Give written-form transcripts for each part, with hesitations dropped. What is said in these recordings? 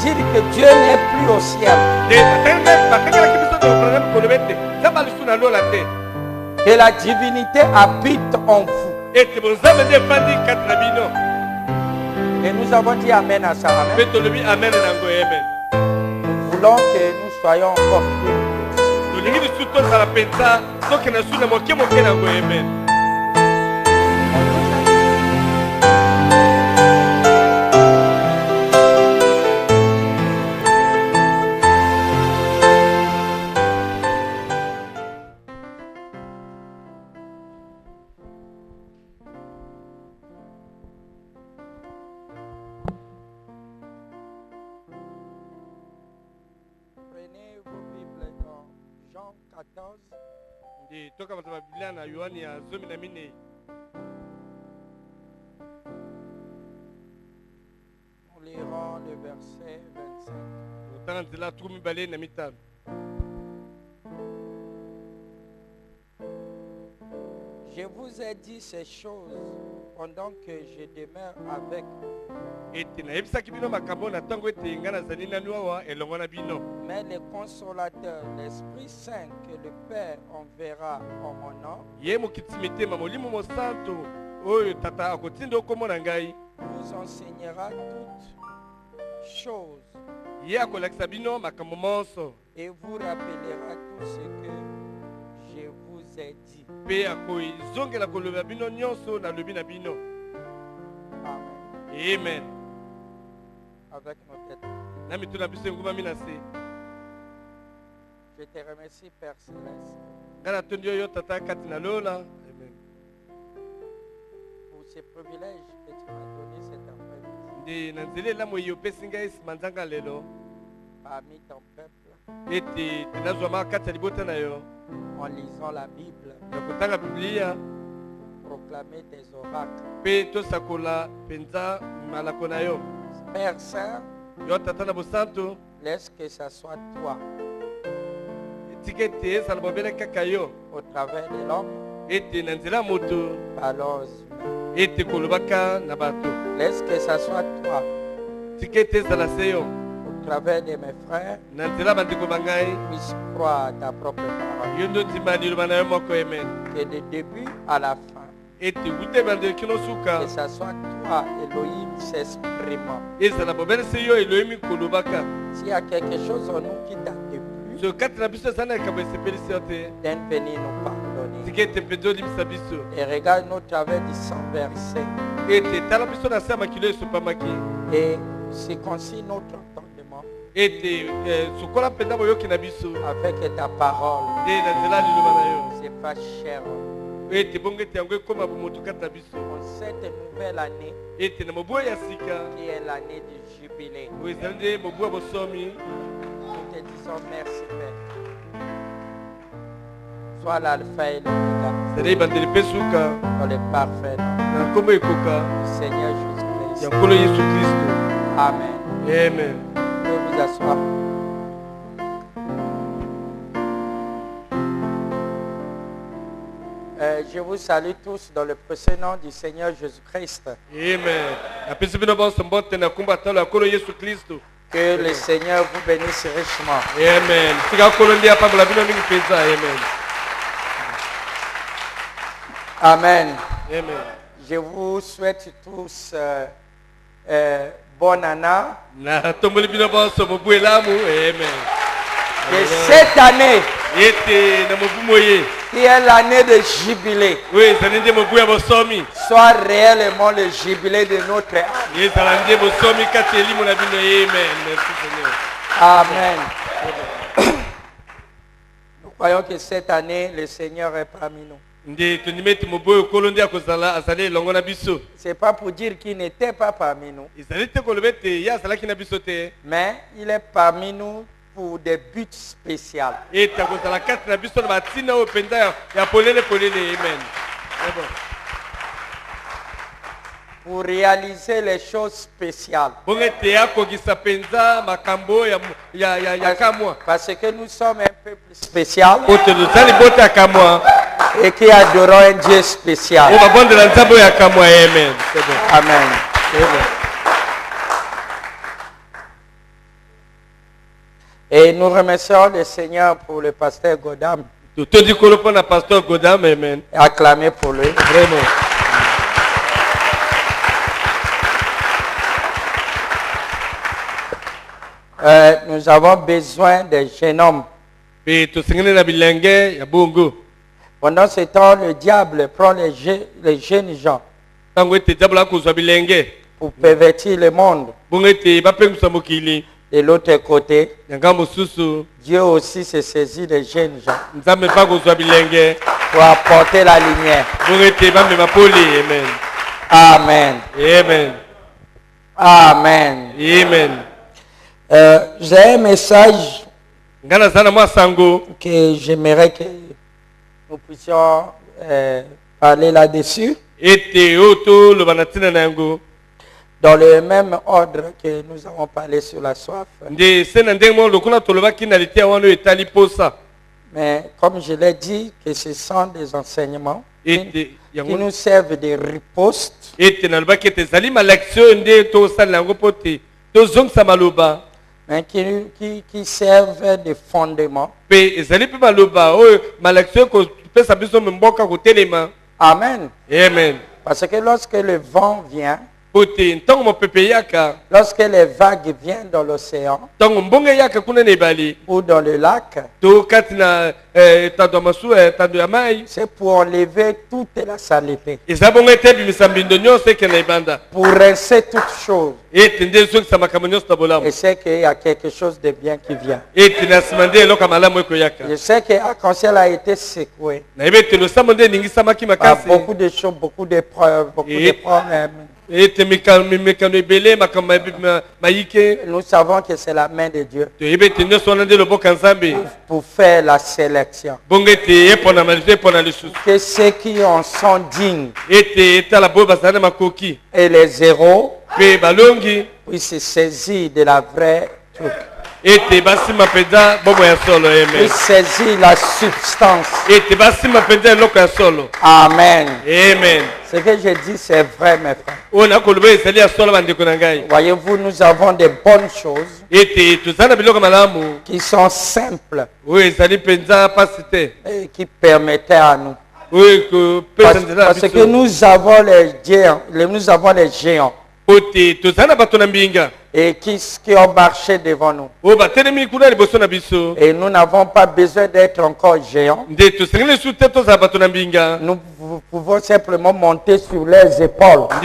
dire que Dieu n'est plus au ciel. Que la divinité habite en vous. Et nous avons dit Amen à ça. Amen. Nous voulons que nous soyons encore plus. Prenez vos Bibles dans Jean 14. Nous lirons le verset 25. Je vous ai dit ces choses pendant que je demeure avec vous. Mais le consolateur, l'Esprit Saint que le Père enverra en mon nom, vous enseignera toutes choses et vous rappellera tout ce que je vous ai dit. Amen. Avec nos têtes. Je te remercie, Père Céleste, pour ces privilèges que tu m'as donné cet après-midi. Parmi ton peuple, en lisant la Bible, proclamer tes oracles. Père Saint, laisse que ça soit toi, au travers de l'homme, par leurs humains. Laisse que ça soit toi, au travers de mes frères, puisse croire à ta propre parole. Que de début à la fin, que ça soit toi, Elohim, s'exprimant. S'il y a quelque chose en nous qui t'a déplu, d'invenir nous pardonner. Et regarde nous travers du sang versé. Et circoncis notre entendement. Avec ta parole. C'est pas cher. En cette nouvelle année, qui est l'année du jubilé, nous te disons merci, Père. Sois l'alpha et l'oméga, dans le parfait nom du Seigneur Jésus-Christ. Amen. Amen. Vous pouvez vous asseoir. Je vous salue tous dans le précieux nom du Seigneur Jésus-Christ. Amen. Que le Seigneur vous bénisse richement. Amen. Amen. Amen. Je vous souhaite tous bonne année. Et cette année, qui est l'année de jubilé, soit réellement le jubilé de notre âme. Amen. Nous croyons que cette année, le Seigneur est parmi nous. Ce n'est pas pour dire qu'il n'était pas parmi nous, mais il est parmi nous pour des buts spéciaux. Pour réaliser les choses spéciales. Parce que nous sommes un peuple spécial et qui adorons un Dieu spécial. Amen. Et nous remercions le Seigneur pour le pasteur Godam. Tout dit qu'on le pasteur Godam, amen. Acclamez pour lui. Vraiment. Nous avons besoin des jeunes hommes. Pendant ce temps, le diable prend les jeunes gens pour pervertir le monde. De l'autre côté, Dieu aussi se saisit des jeunes gens pour apporter la lumière. Amen. Amen. Amen. Amen. J'ai un message que j'aimerais que nous puissions parler là-dessus. Dans le même ordre que nous avons parlé sur la soif. Mais comme je l'ai dit, que ce sont des enseignements qui nous servent de riposte. Mais qui servent de fondement. Amen. Amen. Parce que lorsque le vent vient, lorsque les vagues viennent dans l'océan ou dans le lac, c'est pour enlever toute la saleté, pour rincer toutes choses. Et c'est qu'il y a quelque chose de bien qui vient. Je sais que Arc-en-Ciel a été secoué par beaucoup de choses, beaucoup d'épreuves, beaucoup de problèmes. Nous savons que c'est la main de Dieu pour faire la sélection. Que ceux qui en sont dignes et les héros puissent se saisir de la vraie truc. Puissent saisir la substance. Amen. Amen. Ce que je dis, c'est vrai, mes frères. Voyez-vous, nous avons des bonnes choses qui sont simples et qui permettaient à nous. Parce que nous avons les géants. Et qui ont marché devant nous. Et nous n'avons pas besoin d'être encore géants. Nous pouvons simplement monter sur leurs épaules afin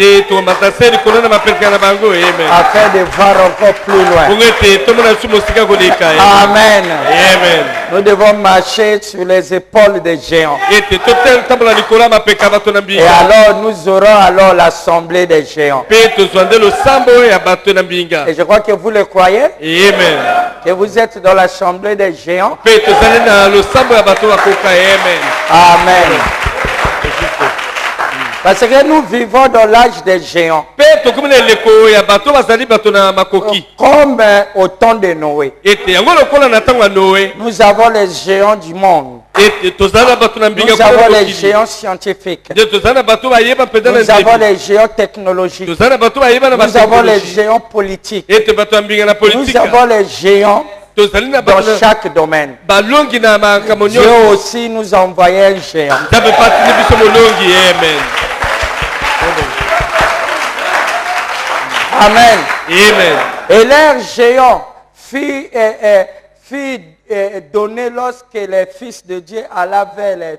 de voir encore plus loin. Amen. Amen. Nous devons marcher sur les épaules des géants. Et alors nous aurons l'assemblée des géants. Et je crois que vous le croyez. Amen. Que vous êtes dans l'assemblée des géants. Amen. Parce que nous vivons dans l'âge des géants. Comme au temps de Noé. Nous avons les géants du monde. Nous avons les géants scientifiques. Nous avons les géants technologiques. Nous avons les géants politiques. Nous avons les géants dans chaque domaine. Dieu aussi nous a envoyé un géant. Amen. Amen. Et l'air géant fut donné lorsque les fils de Dieu allaient vers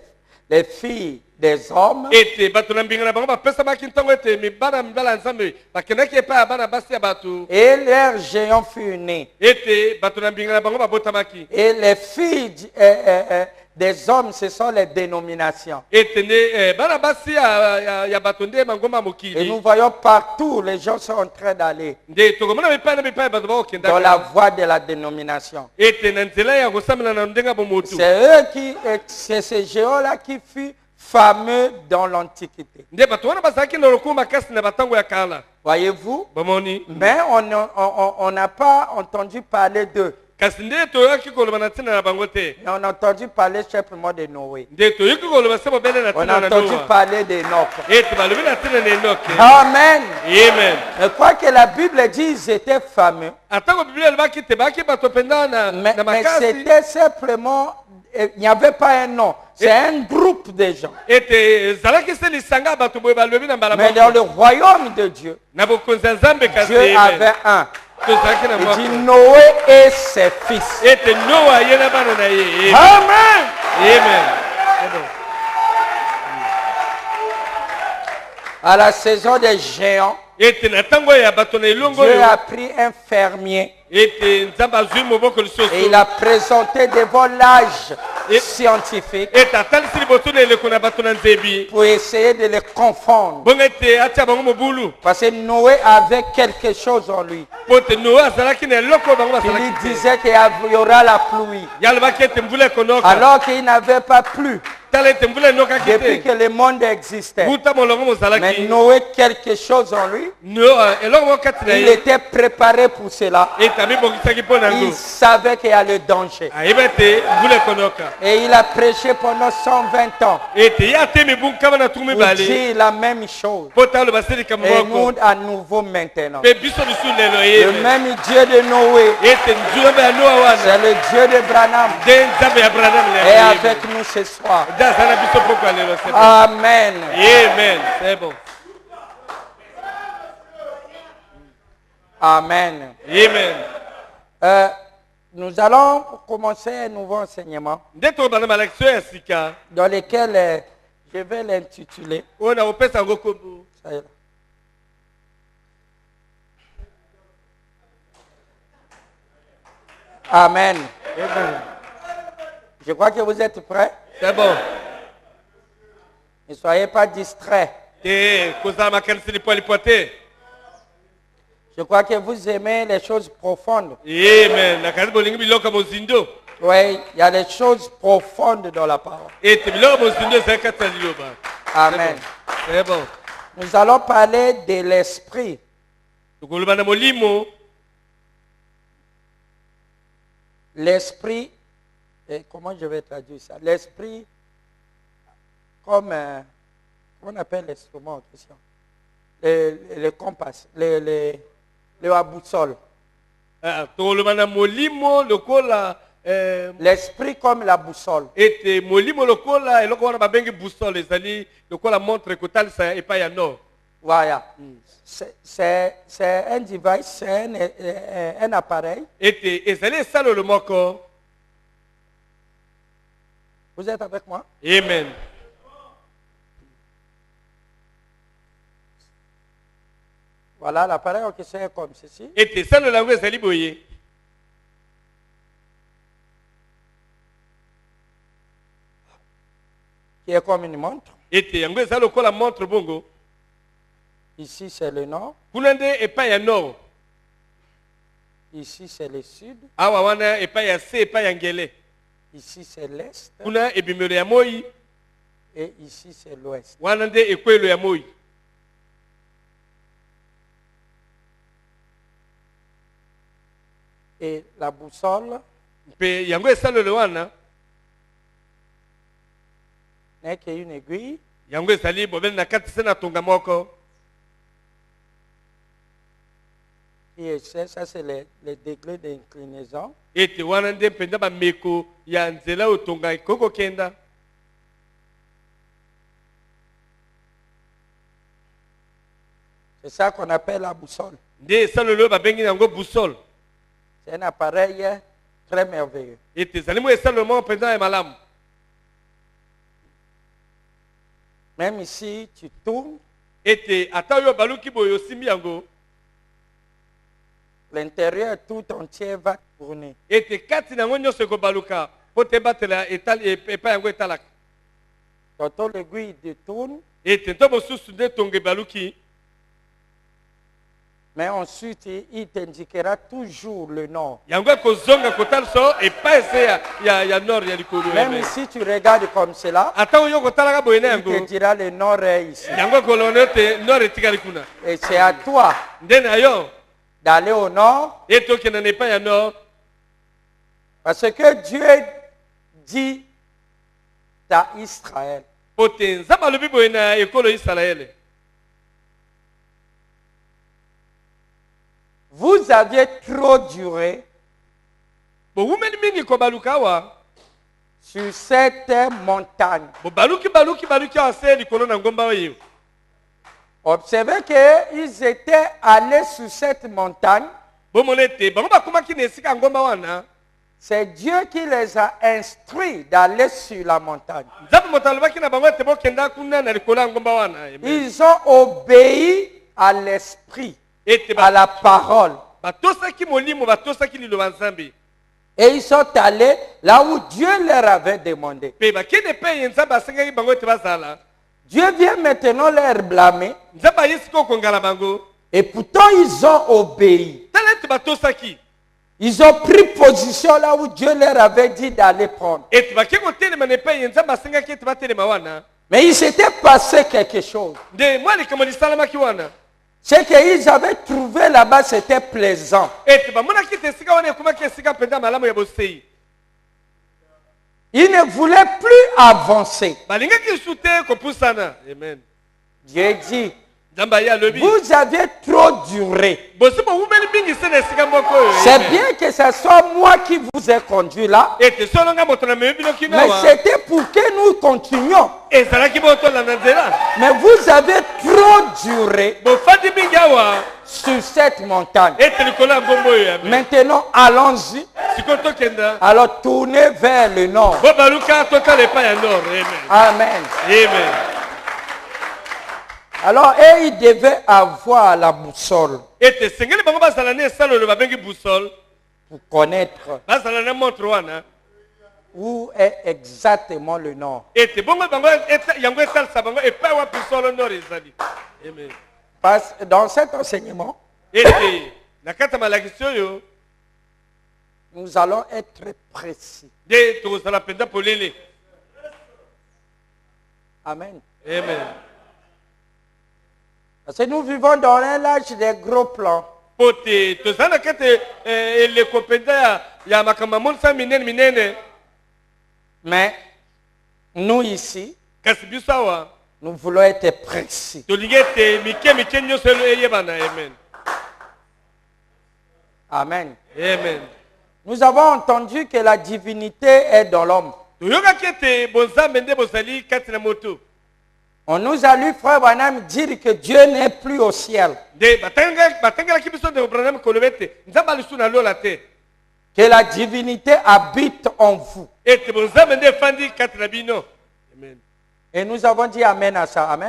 les filles des hommes. Et l'air géant fut né. Et les filles des hommes, ce sont les dénominations. Et nous voyons partout, les gens sont en train d'aller dans la voie de la dénomination. C'est ce géant-là qui fut fameux dans l'Antiquité. Voyez-vous? Mais on n'a pas entendu parler d'eux. Mais on a entendu parler simplement de Noé. On a entendu parler d'Enoch. Amen. Je crois que la Bible dit qu'ils étaient fameux. Mais c'était simplement, il n'y avait pas un nom. C'est un groupe de gens. Mais dans le royaume de Dieu, Dieu avait un. Il dit Noé et ses fils. Amen. À la saison des géants, Dieu a pris un fermier et il a présenté des volages scientifiques pour essayer de les confondre. Parce que Noé avait quelque chose en lui. Il lui disait qu'il y aura la pluie. Alors qu'il n'avait pas plu. Depuis que le monde existait. Mais Noé, quelque chose en lui. Il était préparé pour cela. Il savait qu'il y a le danger. Et il a prêché pendant 120 ans. Il dit la même chose. Et nous à nouveau maintenant. Le même Dieu de Noé. C'est le Dieu de Branham. Et avec nous ce soir. Amen. C'est bon. Amen. Amen. Nous allons commencer un nouveau enseignement dans lequel je vais l'intituler. Amen. Je crois que vous êtes prêts. C'est bon. Ne soyez pas distraits. Je crois que vous aimez les choses profondes. Amen. Oui, il y a des choses profondes dans la parole. Amen. C'est bon. Nous allons parler de l'esprit. L'esprit, comment je vais traduire ça? L'esprit, comme, on appelle l'instrument en question? Le compas, la boussole. L'esprit comme la boussole. Voilà. C'est un device, c'est un appareil. Vous êtes avec moi? Amen. Voilà, l'appareil en question est comme ceci. Qui est comme une montre. Ici, c'est le nord. Ici, c'est le sud. Ici, c'est l'est. Et ici, c'est l'ouest. Et la boussole n'est qu'une aiguille. Et ça, c'est les degrés d'inclinaison. C'est ça qu'on appelle la boussole. C'est un appareil très merveilleux. Même ici, tu tournes, l'intérieur tout entier va tourner. Tantôt l'aiguille tourne, mais ensuite il t'indiquera toujours le nord. Même si tu regardes comme cela, il te dira le nord est ici. Et c'est à toi d'aller au nord Parce que Dieu dit à Israël. Vous aviez trop duré sur cette montagne. Observez qu'ils étaient allés sur cette montagne. C'est Dieu qui les a instruits d'aller sur la montagne. Ils ont obéi à l'esprit, à la parole. Et ils sont allés là où Dieu leur avait demandé. Dieu vient maintenant leur blâmer. Et pourtant ils ont obéi. Ils ont pris position là où Dieu leur avait dit d'aller prendre. Mais il s'était passé quelque chose. C'est qu'ils avaient trouvé là-bas, c'était plaisant. Ils ne voulaient plus avancer. Dieu dit, vous avez trop duré. C'est bien que ce soit moi qui vous ai conduit là. Mais c'était pour que nous continuions. Mais vous avez trop duré sur cette montagne. Maintenant, allons-y. Alors, tournez vers le nord. Amen. Amen. Alors, ils devaient avoir la boussole pour connaître où est exactement le nord. Parce que dans cet enseignement, nous allons être précis. Amen. Amen. Parce que nous vivons dans un âge des gros plans. Mais nous ici, nous voulons être précis. Amen. Amen. Nous avons entendu que la divinité est dans l'homme. On nous a lu, frère Branham, dire que Dieu n'est plus au ciel. Que la divinité habite en vous. Et nous avons dit Amen à ça. Amen.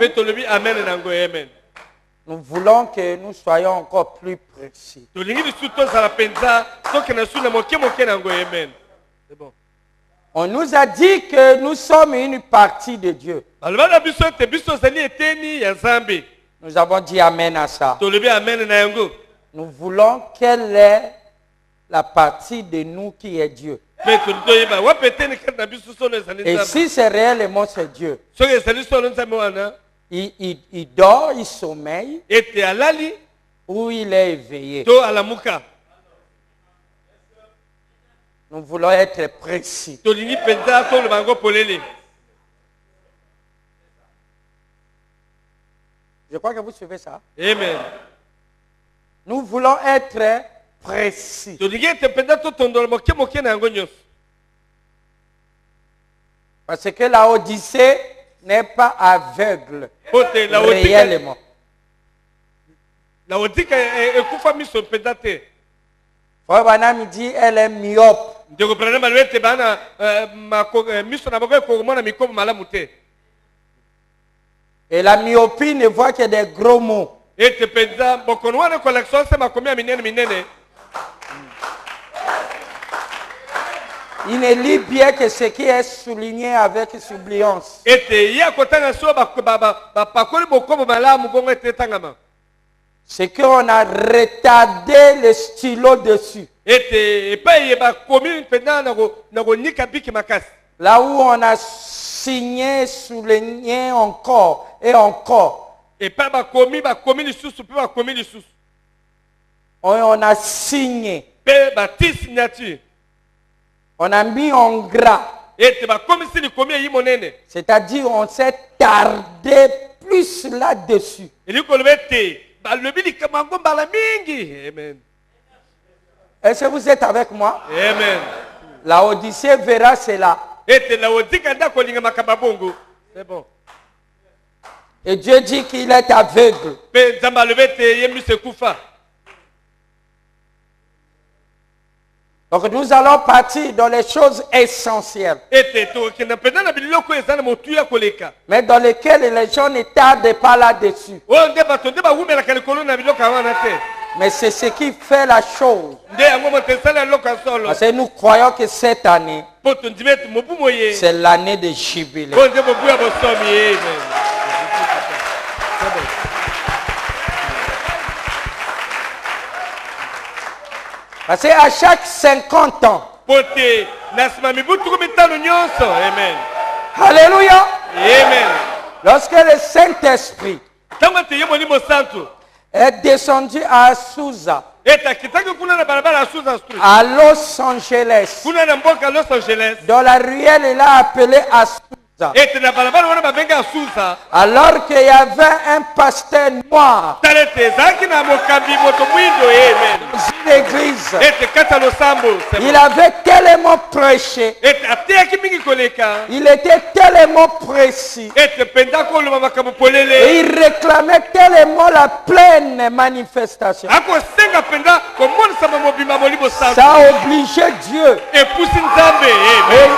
Nous voulons que nous soyons encore plus précis. On nous a dit que nous sommes une partie de Dieu. Nous avons dit Amen à ça. Nous voulons quelle est la partie de nous qui est Dieu. Et si c'est réellement c'est Dieu, il dort, il sommeille, ou il est éveillé. Nous voulons être précis. Je crois que vous suivez ça. Amen. Nous voulons être précis. Parce que la Odyssée n'est pas aveugle réellement. Frère Branham dit elle est myope. Et la myopie ne voit que des gros mots. Il ne lit bien que ce qui est souligné avec suppliance. C'est qu'on a retardé le stylo dessus. Là où on a signé, souligné encore et encore. On a signé. On a mis en gras. C'est-à-dire on s'est tardé plus là-dessus. Est-ce que vous êtes avec moi? Amen. La Odyssée verra cela. C'est bon. Et Dieu dit qu'il est aveugle. Donc nous allons partir dans les choses essentielles. Mais dans lesquelles les gens ne tardent pas là-dessus. Mais c'est ce qui fait la chose. Parce que nous croyons que cette année, c'est l'année de jubilé. Parce qu'à chaque 50 ans, alléluia, amen. Lorsque le Saint-Esprit est descendu à Azusa, à Los Angeles, dans la ruelle, il a appelé Azusa. Alors qu'il y avait un pasteur noir dans une église, il avait tellement prêché, il était tellement précis, et il réclamait tellement la pleine manifestation. Ça a obligé Dieu. Et il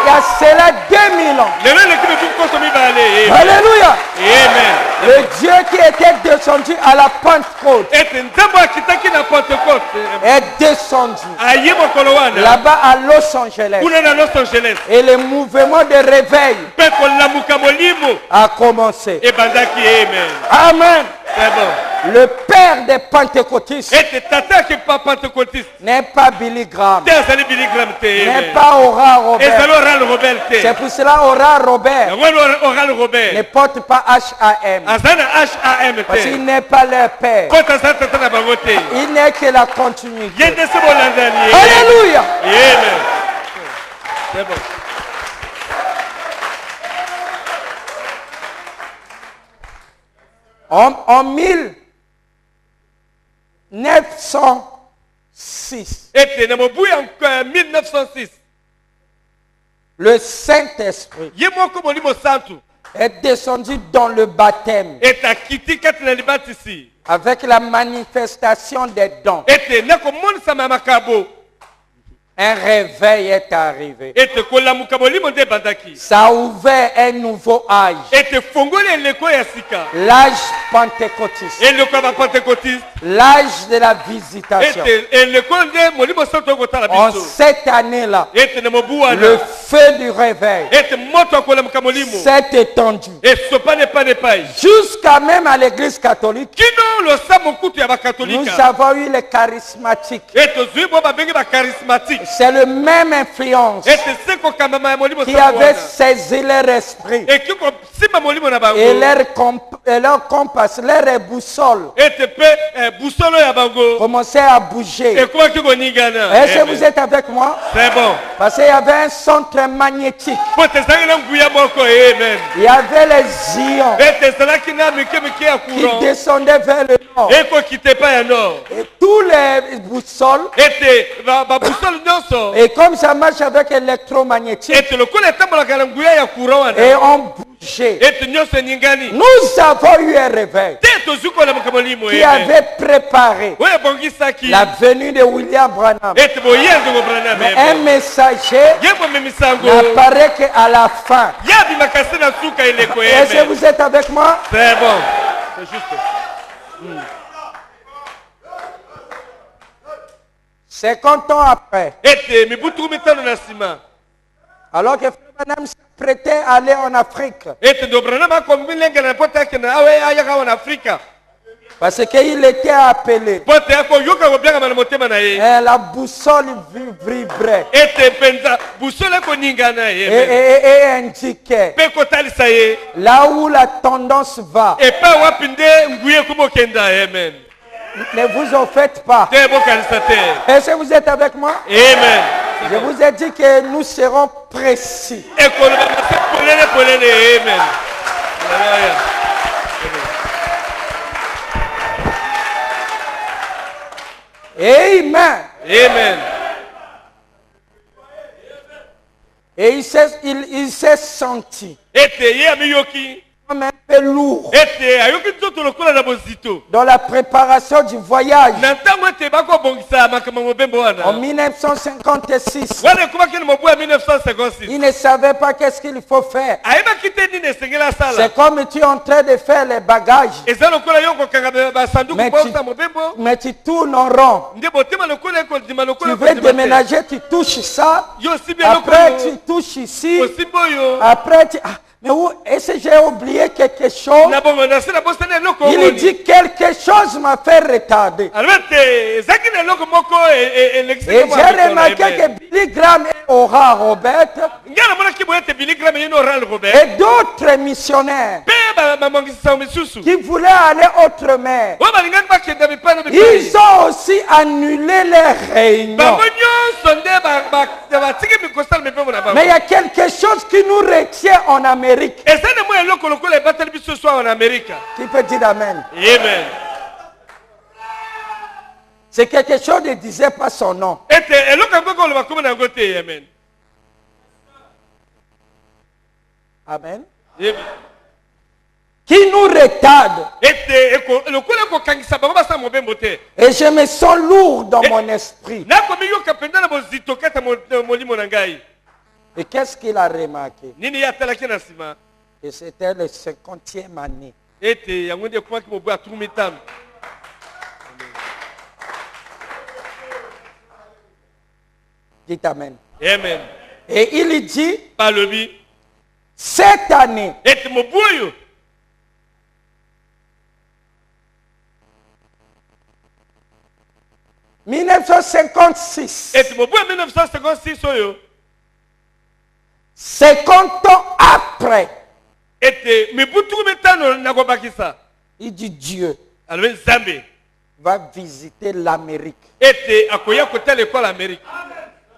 y a cela 2000 ans. Alléluia. Amen. Le Dieu qui était descendu à la Pentecôte est descendu là-bas à Los Angeles. Et le mouvement de réveil a commencé. Amen. Le père des pentecôtistes n'est pas Billy Graham, n'est pas Oral Robert. C'est pour cela Oral Robert ne porte pas H.A.M. parce qu'il n'est pas leur père. Il n'est que la continuité. Alléluia. C'est bon. En 1906, le Saint-Esprit est descendu dans le baptême avec la manifestation des dons. Un réveil est arrivé. Ça a ouvert un nouveau âge. L'âge pentecôtiste. L'âge de la visitation. En cette année-là, le feu du réveil s'est étendu jusqu'à même à l'église catholique. Nous avons eu les charismatiques. C'est le même influence qui avait saisi leur esprit et leur compas, leur boussole commençait à bouger. Est-ce que vous êtes avec moi? C'est bon. Parce qu'il y avait un centre magnétique. Il y avait les ions qui descendaient vers le nord. Et tous les boussoles, et comme ça marche avec l'électromagnétique, et on bougeait. Nous avons eu un réveil qui avait préparé la venue de William Branham. Mais un messager n'apparaît qu'à la fin. Est-ce que vous êtes avec moi? C'est bon. C'est juste. 50 ans après, alors que Frère Branham s'apprêtait à aller en Afrique, parce qu'il était appelé, et la boussole vibrait et indiquait là où la tendance va. Ne vous en faites pas. Est-ce que vous êtes avec moi? Amen. Je vous ai dit que nous serons précis. Amen. Amen. Amen. Et il s'est senti comme un peu lourd dans la préparation du voyage en 1956. Il ne savait pas qu'est-ce qu'il faut faire. C'est comme tu es en train de faire les bagages, mais tu tournes en rond. Tu veux déménager, tu touches ça, après tu touches ici, après tu... Mais où est-ce que j'ai oublié quelque chose? Il dit quelque chose m'a fait retarder. Et j'ai remarqué que Billy Graham et Oral Robert et d'autres missionnaires qui voulaient aller autrement, ils ont aussi annulé les réunions. Mais il y a quelque chose qui nous retient en Amérique. Qui peut dire amen? Amen. C'est quelque chose ne disait pas son nom. Amen. Qui nous retarde. Et je me sens lourd dans mon esprit. Et qu'est-ce qu'il a remarqué? Et c'était le 50e année. Dites amen. Amen. Et il dit, Palobi, cette année, 1956, 50 ans après, il dit Dieu va visiter l'Amérique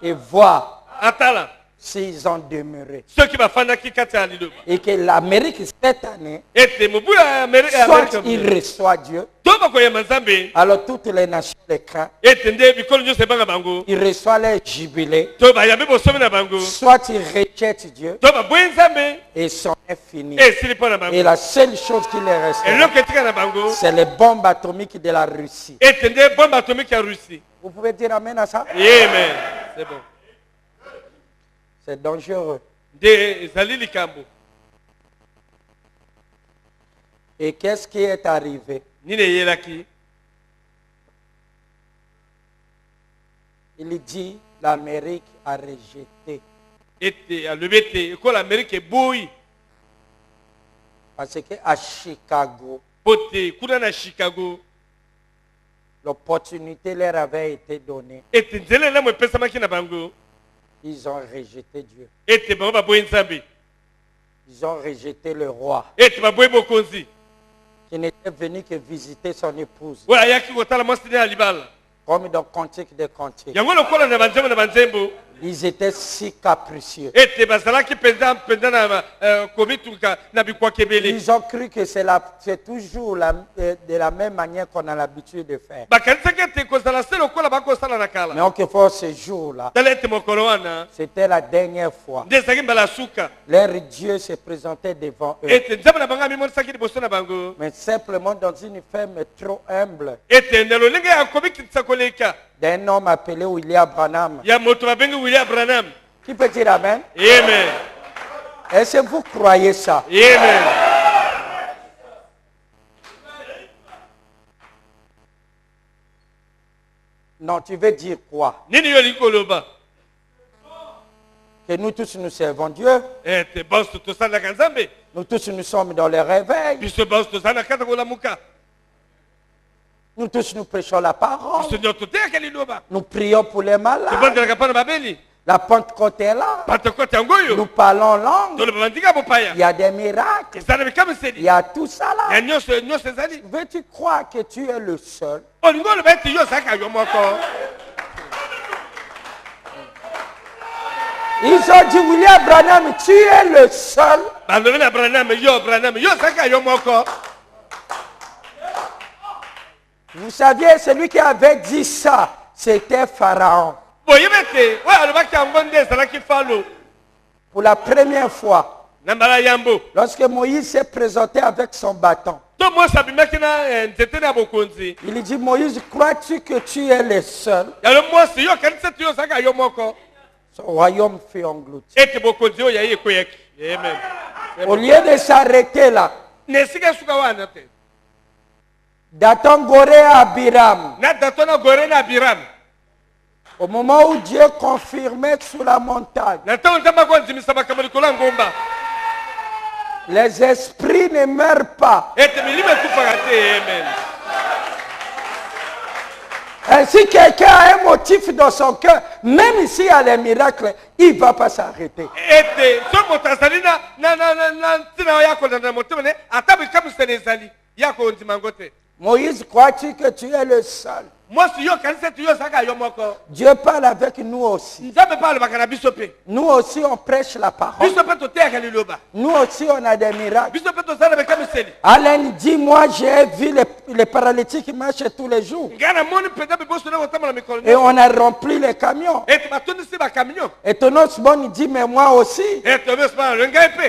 et voir s'ils ont demeuré. Et que l'Amérique cette année, soit il reçoit Dieu, alors toutes les nations les craignent, il reçoit les jubilés, soit il rejette Dieu, et son est fini. Et la seule chose qui les reste, c'est les bombes atomiques de la Russie. Vous pouvez dire amen à ça? Amen. C'est bon. C'est dangereux. Et qu'est-ce qui est arrivé? Il dit l'Amérique a rejeté. Parce qu'à Chicago, l'opportunité leur avait été donnée. Ils ont rejeté Dieu. Ils ont rejeté le roi qui n'était venu que visiter son épouse. Comme dans Cantique des Cantiques. Ils étaient si capricieux. Ils ont cru que c'est toujours de la même manière qu'on a l'habitude de faire. Mais en quelque sorte, ce jour-là, c'était la dernière fois. Leur Dieu se présentait devant eux. Mais simplement dans une ferme trop humble d'un homme appelé William Branham. Qui peut dire amen? Amen. Est-ce que vous croyez ça? Amen. Non, tu veux dire quoi? Que nous tous nous servons Dieu. Nous tous nous sommes dans le réveil. Nous tous nous prêchons la parole. Nous prions pour les malades. La Pentecôte est là. Nous parlons langue. Il y a des miracles. Il y a tout ça là. Veux-tu croire que tu es le seul? Ils ont dit, William Branham, tu es le seul. Vous saviez, celui qui avait dit ça, c'était Pharaon. Pour la première fois, lorsque Moïse s'est présenté avec son bâton, il dit, Moïse, crois-tu que tu es le seul? Son royaume fut englouti. Au lieu de s'arrêter là, Dathan Goré à Abiram, au moment où Dieu confirmait sur la montagne, les esprits ne meurent pas. Et si quelqu'un a un motif dans son cœur, même s'il y a les miracles, il ne va pas s'arrêter. Moïse, crois-tu que tu es le seul? Dieu parle avec nous aussi. Nous aussi, on prêche la parole. Nous aussi, on a des miracles. Alain dit, moi, j'ai vu les paralytiques qui marchent tous les jours. Et on a rempli les camions. Et Tonos Bon dit, mais moi aussi.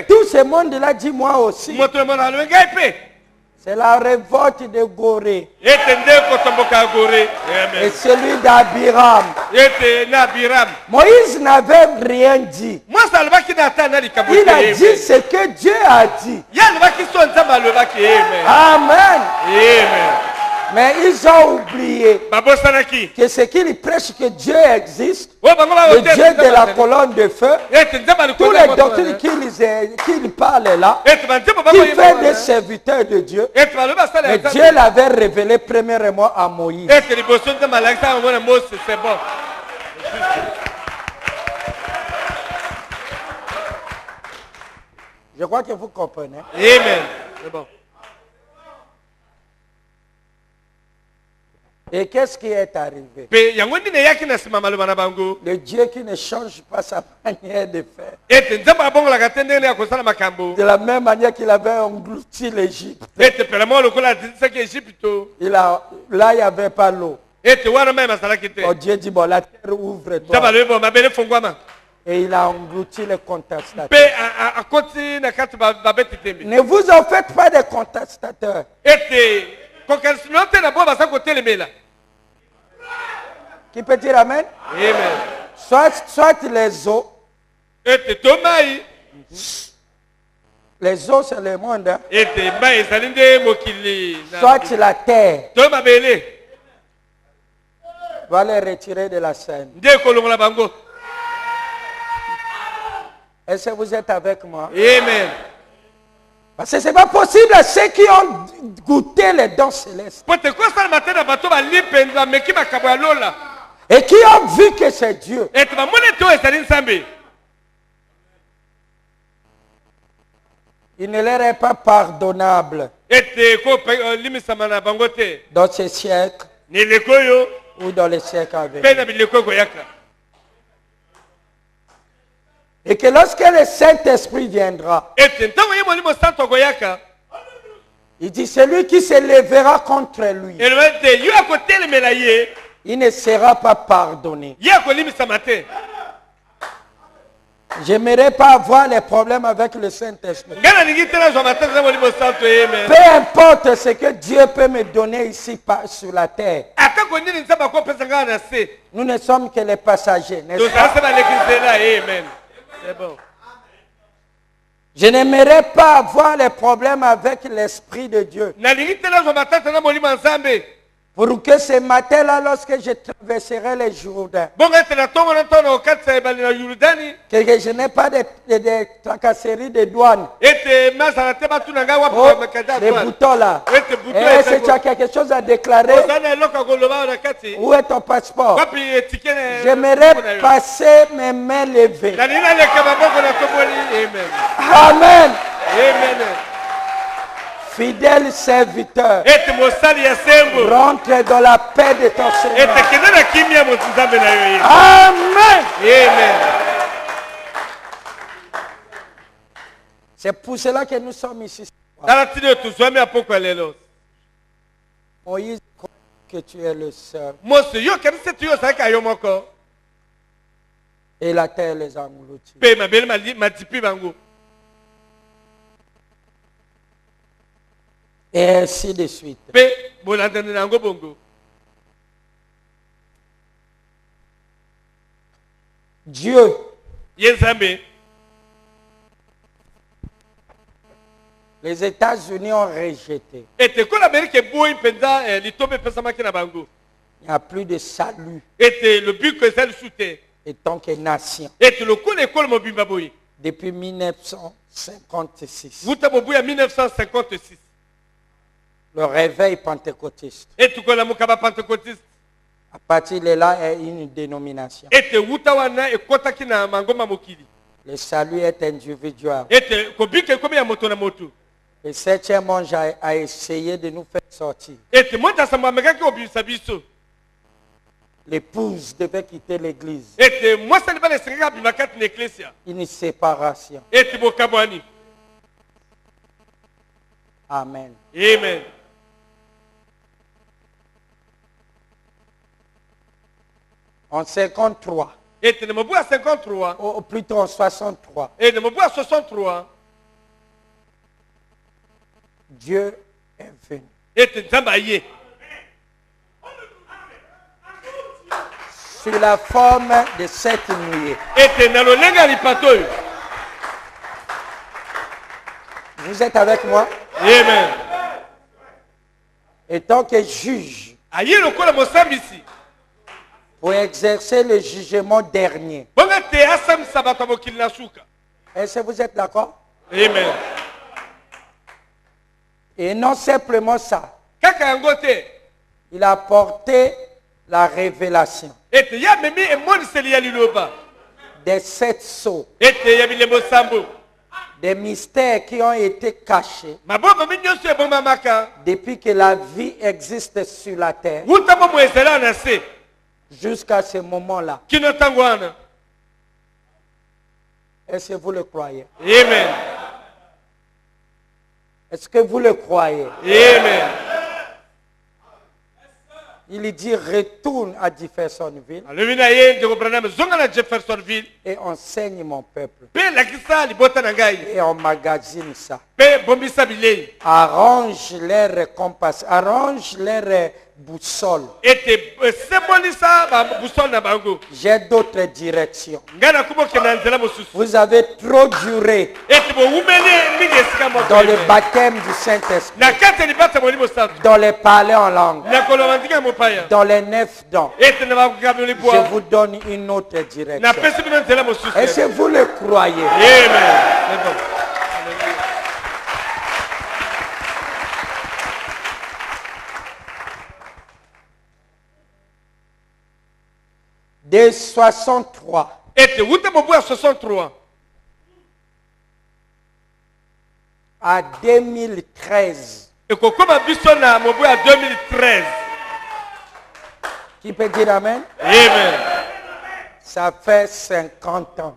Tout ce monde-là dit, moi aussi. C'est la révolte de Goré. Et celui d'Abiram. Moïse n'avait rien dit. Il a dit ce que Dieu a dit. Amen. Mais ils ont oublié que ce qu'ils prêchent, que Dieu existe, le Dieu de la colonne de feu, tous les doctrines qu'ils parlent là, qui fait des serviteurs de Dieu, mais Dieu l'avait révélé premièrement à Moïse. Je crois que vous comprenez. Amen. C'est bon. Et qu'est-ce qui est arrivé? Le Dieu qui ne change pas sa manière de faire. De la même manière qu'il avait englouti l'Égypte. Là, il n'y avait pas l'eau. Oh, Dieu dit, bon, la terre ouvre-toi. Et il a englouti les contestateurs. Ne vous en faites pas des contestateurs. Qui peut dire amen? Amen. Soit les eaux. Les eaux, c'est le monde. Hein? Soit la terre. Va les retirer de la scène. Est-ce que vous êtes avec moi? Amen. Parce que ce n'est pas possible à ceux qui ont goûté les dons célestes. Et qui ont vu que c'est Dieu. Il ne leur est pas pardonnable dans ce siècle ou dans les siècles à venir. Et que lorsque le Saint-Esprit viendra, il dit, celui qui se lèvera contre lui, il ne sera pas pardonné. J'aimerais pas avoir les problèmes avec le Saint-Esprit. Peu importe ce que Dieu peut me donner ici sur la terre. Nous ne sommes que les passagers, n'est-ce pas? C'est bon. Je n'aimerais pas avoir les problèmes avec l'Esprit de Dieu. Pour que ce matin-là, lorsque je traverserai les Jourdains, que je n'ai pas de tracasseries de douane. Des boutons là. Est-ce que tu as quelque chose à déclarer? Où est ton passeport? J'aimerais passer mes mains levées. Amen. Amen. Fidèle serviteur, rentre dans la paix de ton Seigneur. Amen. Amen. C'est pour cela que nous sommes ici. Moïse, que tu es le seul. Et la terre les a engloutis. Et ainsi de suite. Dieu les États-Unis ont rejeté. Il n'y a plus de salut. Et tant que nation. Depuis 1956. Le réveil pentecôtiste. À partir de là, est une dénomination. Le salut est individuel. Le 7e ange a essayé de nous faire sortir. L'épouse devait quitter l'église. Une séparation. Amen. Amen. En 53. Ou plutôt en 63. Dieu est venu. Sur la forme de cette nuée. Vous êtes avec moi? Amen. Et tant que juge, pour exercer le jugement dernier. Est-ce que vous êtes d'accord? Amen. Et non simplement ça. Il a apporté la révélation des 7 sceaux, des mystères qui ont été cachés depuis que la vie existe sur la terre jusqu'à ce moment-là. Est-ce que vous le croyez? Amen. Est-ce que vous le croyez? Amen. Il dit retourne à Jeffersonville et enseigne mon peuple. Et emmagasine ça. Arrange leurs compasses, arrange leurs boussoles. J'ai d'autres directions. Vous avez trop duré dans le baptême du Saint-Esprit, dans les parler en langue, dans les 9 dons. Je vous donne une autre direction. Est-ce que vous le croyez? Amen. De 63 à 2013. Qui peut dire amen? Amen. Ça fait 50 ans.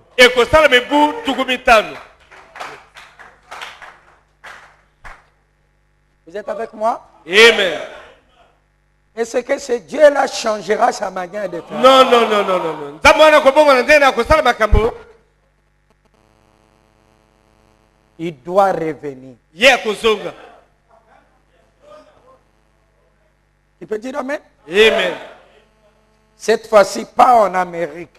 Vous êtes avec moi? Amen. Est-ce que ce Dieu-là changera sa manière de faire? Non, non, non, non, non. Il doit revenir. Il peut dire amen? Amen. Cette fois-ci, pas en Amérique.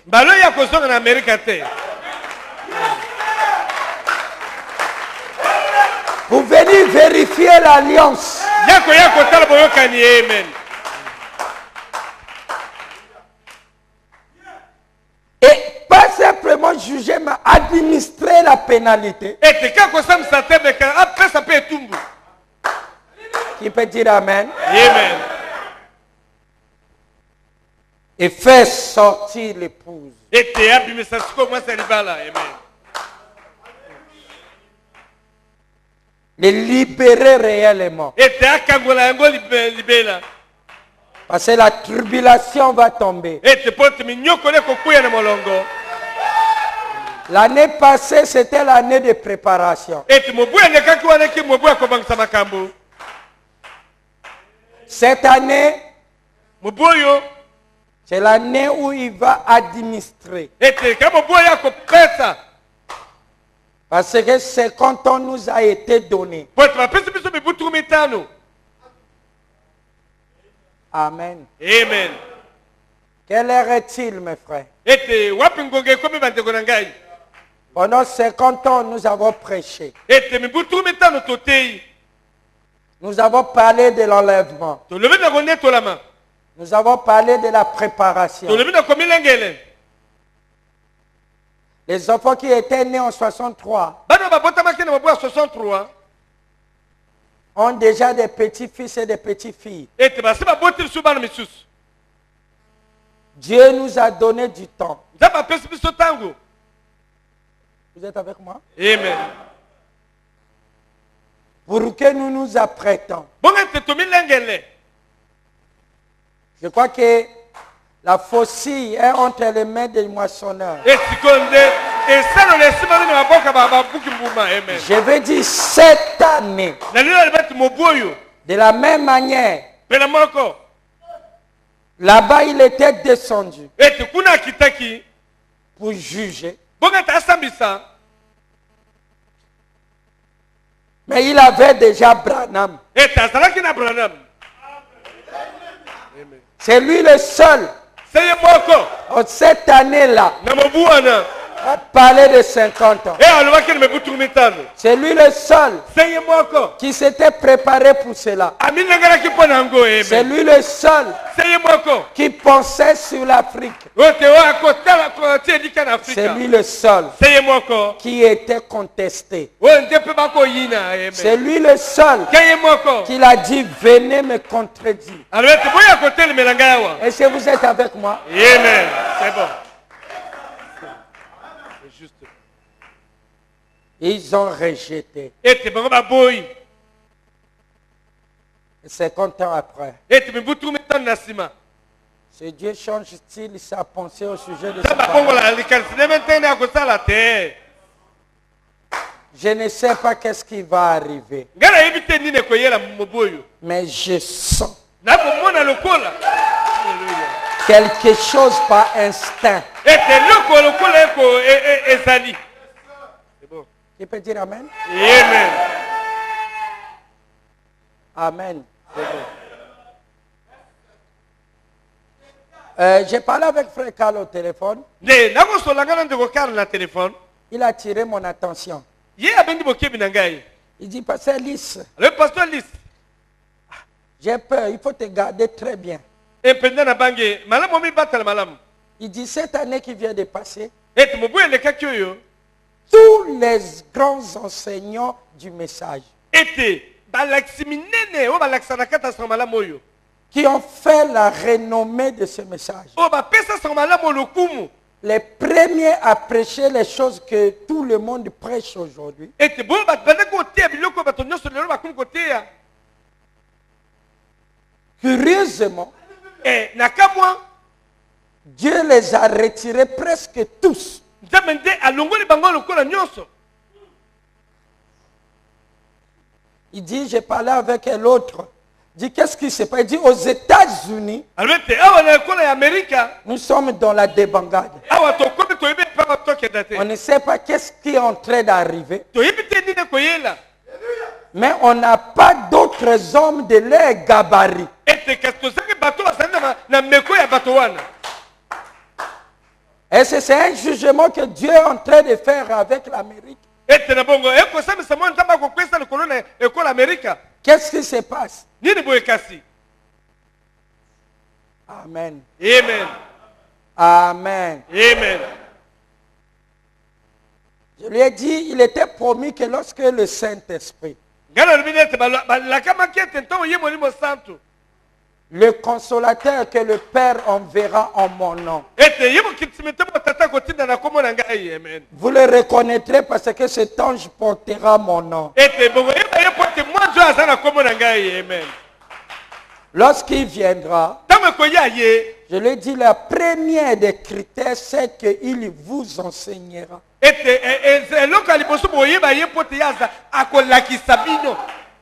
Pour venir vérifier l'alliance. Amen. Et pas simplement juger, mais administrer la pénalité. Qui peut dire amen? Amen. Et faire sortir l'épouse. Les libérer réellement. Parce que la tribulation va tomber. L'année passée, c'était l'année de préparation. Cette année, c'est l'année où il va administrer. Parce que 50 ans nous a été donné. Amen. Amen. Quelle heure est-il, mes frères? Pendant 50 ans, nous avons prêché. Nous avons parlé de l'enlèvement. Nous avons parlé de la préparation. Les enfants qui étaient nés en 63 ont déjà des petits-fils et des petites-filles. Dieu nous a donné du temps. Vous êtes avec moi? Amen. Pour que nous nous apprêtons. Je crois que la faucille est entre les mains des moissonneurs. Je veux dire cette année. De la même manière. Là-bas, il était descendu pour juger. Mais il avait déjà Branham. C'est lui le seul. Cette année-là, a parlé de 50 ans. C'est lui le seul qui s'était préparé pour cela. C'est lui le seul qui pensait sur l'Afrique. C'est lui le seul qui était contesté. C'est lui le seul qui a dit venez me contredire. Est-ce que vous êtes avec moi? Amen. C'est bon. Ils ont rejeté. 50 ans après. Ce Dieu change-t-il sa pensée au sujet de ça? Je ne sais pas qu'est-ce qui va arriver. Mais je sens quelque chose par instinct. Tu peux dire Amen? Amen. Amen. J'ai parlé avec Frère Carl au téléphone. Il a attiré mon attention. Il dit, Pasteur Lys, j'ai peur, il faut te garder très bien. Il dit, cette année qui vient de passer, tous les grands enseignants du message qui ont fait la renommée de ce message, les premiers à prêcher les choses que tout le monde prêche aujourd'hui, curieusement, Dieu les a retirés presque tous. Il dit, j'ai parlé avec l'autre. Il dit, qu'est-ce qui se passe? Il dit, aux États-Unis, nous sommes dans la débandade. On ne sait pas qu'est-ce qui est en train d'arriver. Mais on n'a pas d'autres hommes de leur gabarit. Et c'est un jugement que Dieu est en train de faire avec l'Amérique. Qu'est-ce qui se passe? Amen. Amen. Amen. Amen. Je lui ai dit, il était promis que lorsque le Saint-Esprit, le consolateur que le Père enverra en mon nom, vous le reconnaîtrez parce que cet ange portera mon nom. Lorsqu'il viendra, je lui ai dit, la première des critères, c'est qu'il vous enseignera.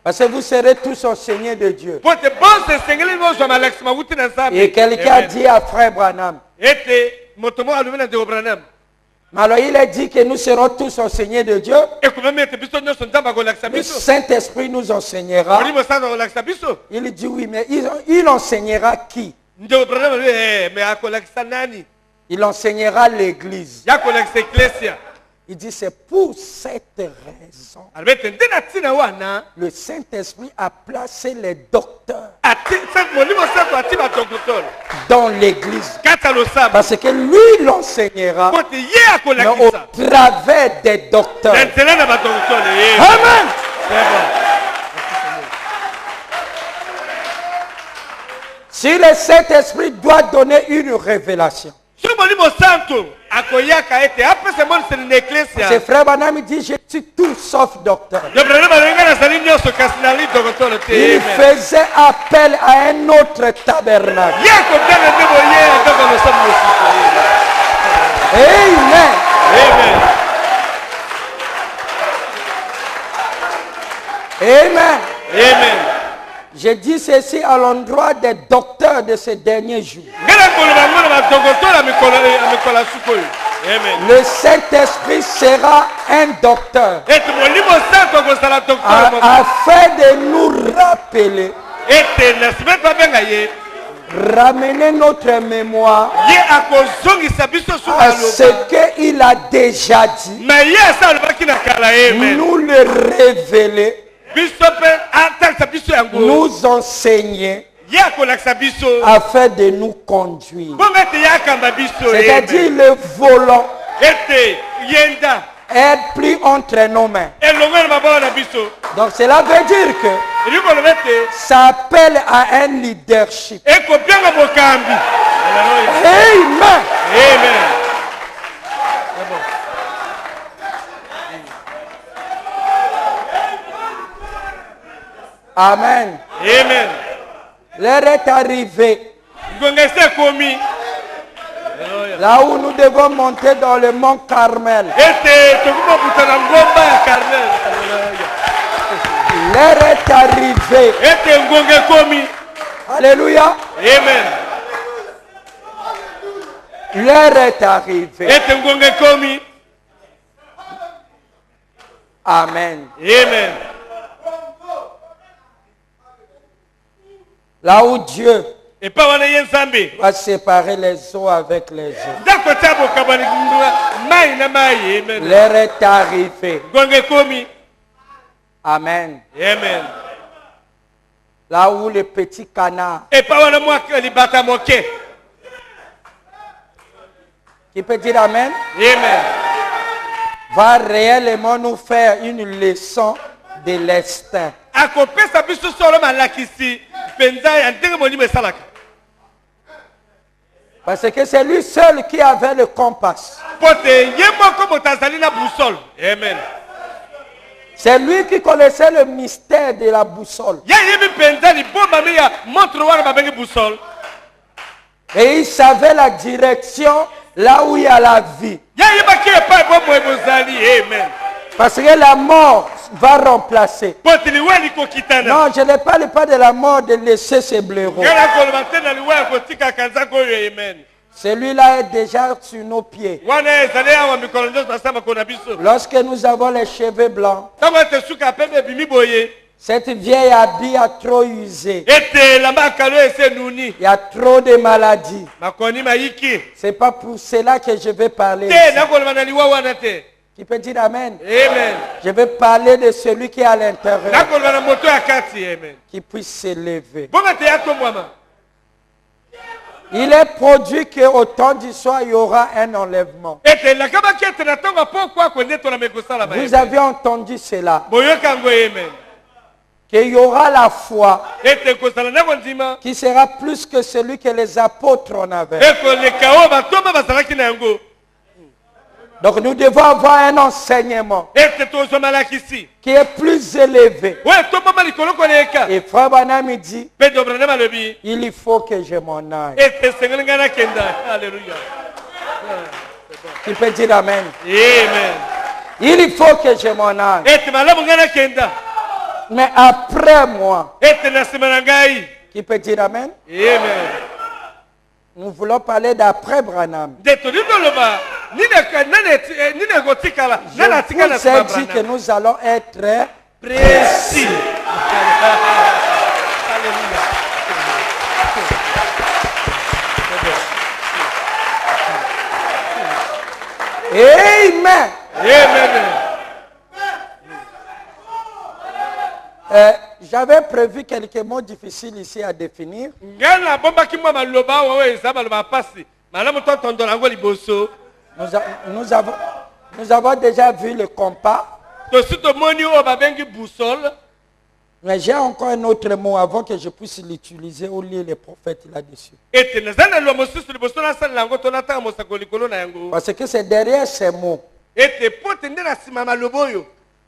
Parce que vous serez tous enseignés de Dieu. Et quelqu'un a dit à Frère Branham. Alors il a dit que nous serons tous enseignés de Dieu. Le Saint-Esprit nous enseignera. Il dit oui, mais il enseignera qui? Il enseignera l'Église. Il dit c'est pour cette raison. Le Saint-Esprit a placé les docteurs dans l'Église. Parce que lui l'enseignera au travers des docteurs. Amen. Si le Saint-Esprit doit donner une révélation. C'est Frère Branham dit je suis tout sauf docteur. Il faisait appel à un autre tabernacle. Amen. Amen. Amen. Je dis ceci à l'endroit des docteurs de ces derniers jours. Le Saint-Esprit sera un docteur afin de nous rappeler, ramener notre mémoire à ce qu'il a déjà dit, nous le révéler, nous enseigner afin de nous conduire. C'est-à-dire le volant est plus entre nos mains. Donc cela veut dire que ça appelle à un leadership. Amen. Amen. Amen. L'heure est arrivée. Là où nous devons monter dans le mont Carmel. L'heure est arrivée. Alléluia. Amen. L'heure est arrivée. Amen. Amen. Là où Dieu va séparer les eaux avec les eaux. L'heure est arrivée. Amen. Amen. Là où le petit canard qui peut dire Amen. Amen. Va réellement nous faire une leçon de l'instinct. Parce que c'est lui seul qui avait le compas. Amen. C'est lui qui connaissait le mystère de la boussole. Et il savait la direction là où il y a la vie. Parce que la mort va remplacer. Non, je ne parle pas de la mort de laisser ses blaireaux. Celui-là est déjà sur nos pieds. Lorsque nous avons les cheveux blancs, cette vieille habit a trop usé. Il y a trop de maladies. C'est pas pour cela que je vais parler. Qui peut dire Amen. Amen. Je vais parler de celui qui est à l'intérieur. Qui puisse s'élever. Il est produit qu'au temps du soir, il y aura un enlèvement. Vous avez entendu cela. Qu'il y aura la foi qui sera plus que celui que les apôtres en avaient. Donc nous devons avoir un enseignement qui est plus élevé. Et Frère Branham dit, il faut que je m'en aille. Tu peux dire Amen. Amen. Il faut que je m'en aille. Mais après moi, qui peut dire Amen? Amen. Nous voulons parler d'après Branham. Je vous ai dit que nous allons être précis. Amen. J'avais prévu quelques mots difficiles ici à définir. Nous avons déjà vu le compas. Mais j'ai encore un autre mot avant que je puisse l'utiliser ou lire les prophètes là-dessus. Parce que c'est derrière ces mots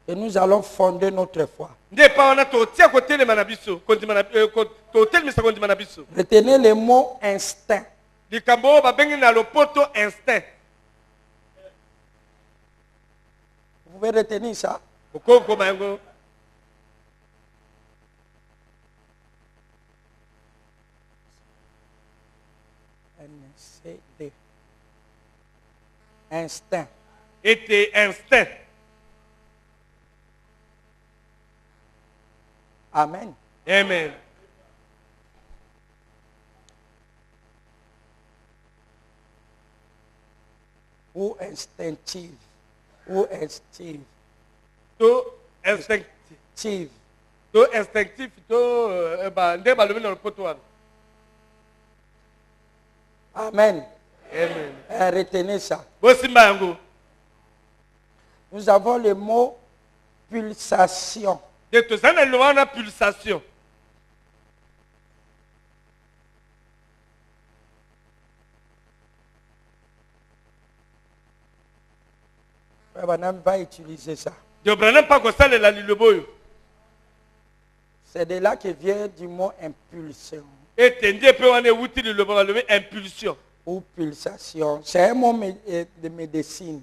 que nous allons fonder notre foi. Retenez le mot instinct. Vous pouvez retenir ça? NCD. Instinct. Instinct. Amen. Amen. Ou instinctive. Ou instinctive. Tout instinctif. Tout instinctif. Amen. Amen. Retenez ça. Nous avons le mot pulsation. Pulsation. Branham va utiliser ça. C'est de là que vient du mot impulsion. Impulsion. Ou pulsation. C'est un mot de médecine.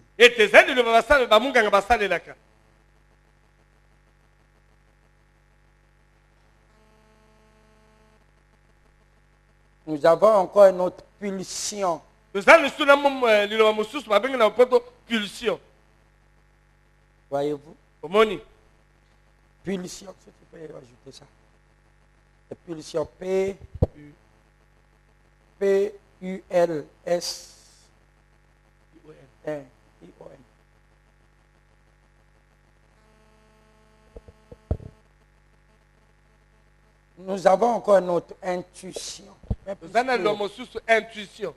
Nous avons encore une autre pulsion. Pulsion. Voyez-vous? Pulsion, si tu peux ajouter ça. Pulsion P-U-L-S-I-O-N. Nous avons encore notre intuition. Intuition.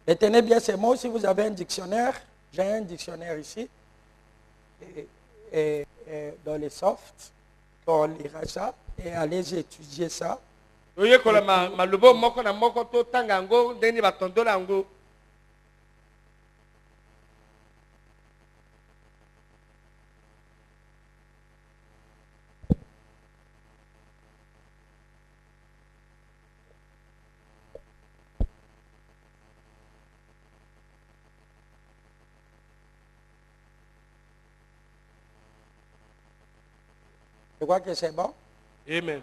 Retenez bien ces mots si vous avez un dictionnaire. J'ai un dictionnaire ici. Et dans les softs, on lira ça et allez étudier ça. Je crois que c'est bon. Amen.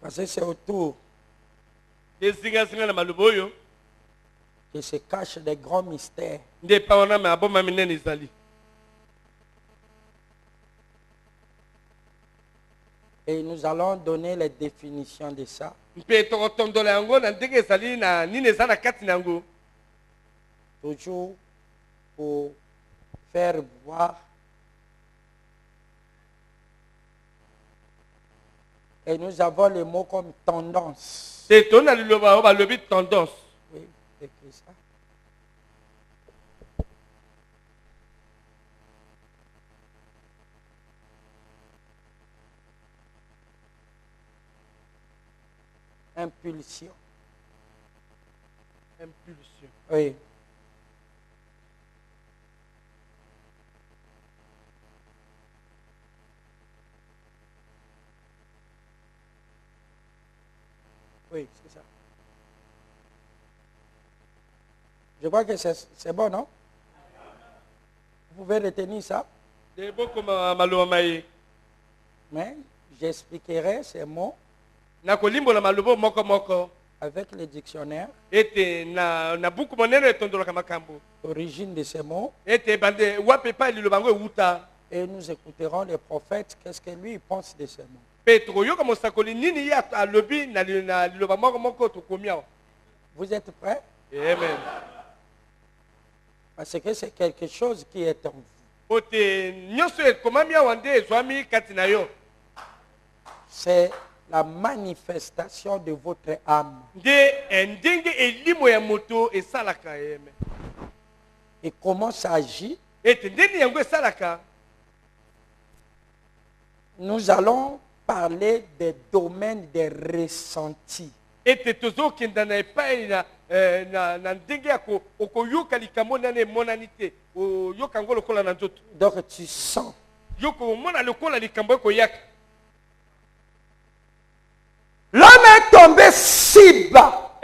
Parce que c'est autour que se cachent des grands mystères. Et nous allons donner les définitions de ça. Toujours pour faire voir. Et nous avons le mot comme tendance. Tendance. Oui, écrit ça. Impulsion. Impulsion. Oui. Oui, c'est ça. Je crois que c'est bon, non? Vous pouvez retenir ça? Mais j'expliquerai ces mots avec le dictionnaire. L'origine de ces mots. Et nous écouterons le prophète, qu'est-ce que lui pense de ces mots. Vous êtes prêts? Amen. Parce que c'est quelque chose qui est en vous. C'est la manifestation de votre âme. Et comment ça agit? Nous allons parler des domaines des ressentis. Donc tu sens. L'homme est tombé si bas.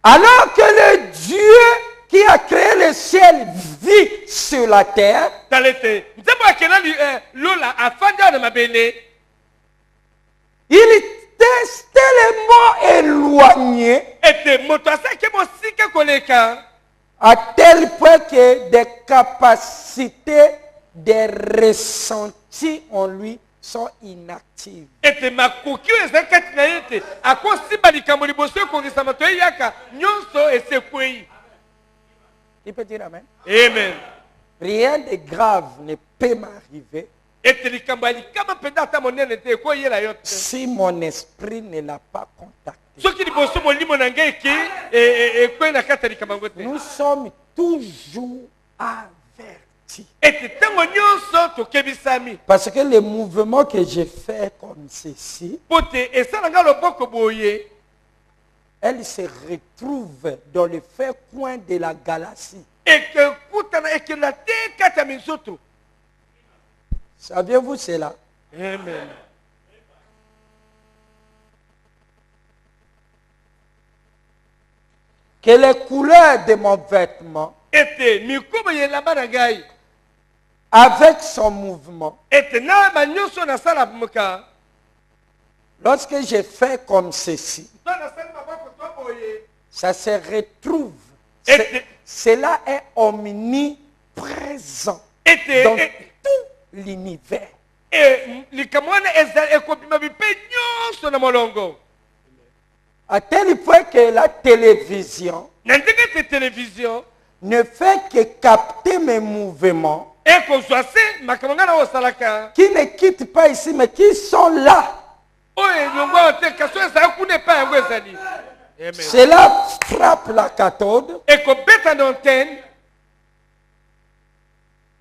Alors que le Dieu qui a créé le ciel vit sur la terre, il était tellement éloigné à tel point que des capacités, des ressentis en lui sont inactives. Il peut dire amen. Amen. Rien de grave ne peut m'arriver si mon esprit ne l'a pas contacté. Nous sommes toujours avertis. Parce que les mouvements que j'ai fait comme ceci, elle se retrouve dans le fait coin de la galaxie. Saviez-vous cela? Amen. Que les couleurs de mon vêtement, avec son mouvement, lorsque j'ai fait comme ceci, ça se retrouve. Cela est omniprésent dans tout l'univers. À tel point que la télévision ne fait que capter mes mouvements, qui ne quittent pas ici, mais qui sont là. Cela frappe la cathode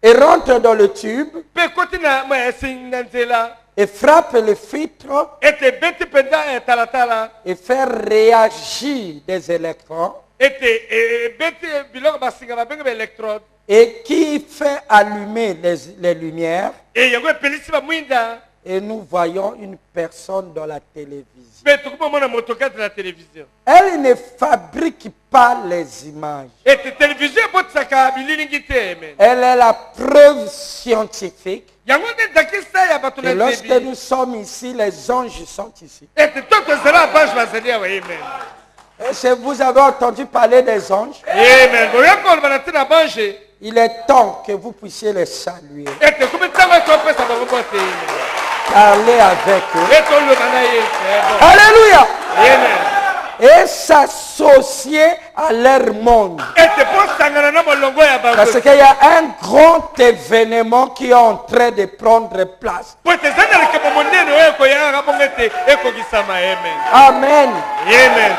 et rentre dans le tube et frappe le filtre et fait réagir des électrons et qui fait allumer les lumières. Et nous voyons une personne dans la télévision. Elle ne fabrique pas les images. Elle est la preuve scientifique que lorsque nous sommes ici, les anges sont ici. Est-ce que vous avez entendu parler des anges? Il est temps que vous puissiez les saluer. Parler avec eux. Alléluia. Amen. Et s'associer à leur monde. Parce qu'il y a un grand événement qui est en train de prendre place. Amen. Amen.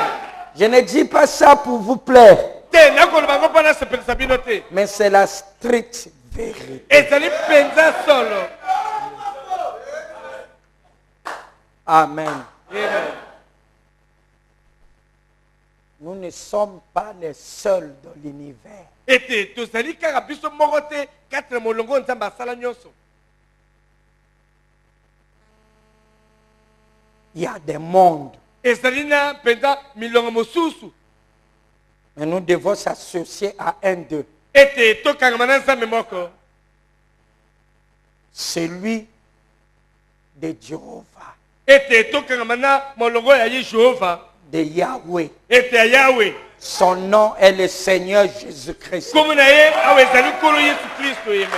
Je ne dis pas ça pour vous plaire. Mais c'est la stricte vérité. Amen. Amen. Nous ne sommes pas les seuls dans l'univers. des mondes. Ezalina penda milongo mosusu. Mais nous devons s'associer à un d'eux. Ete tokangama nzambe moko. Celui de Jéhovah. Ete tokangama na molongo ya Jéhovah. De Yahweh. Ete ya Yahweh. Son nom est le Seigneur Jésus-Christ. Comme na ye awe ezali kolo Yesu Kristo. Amen.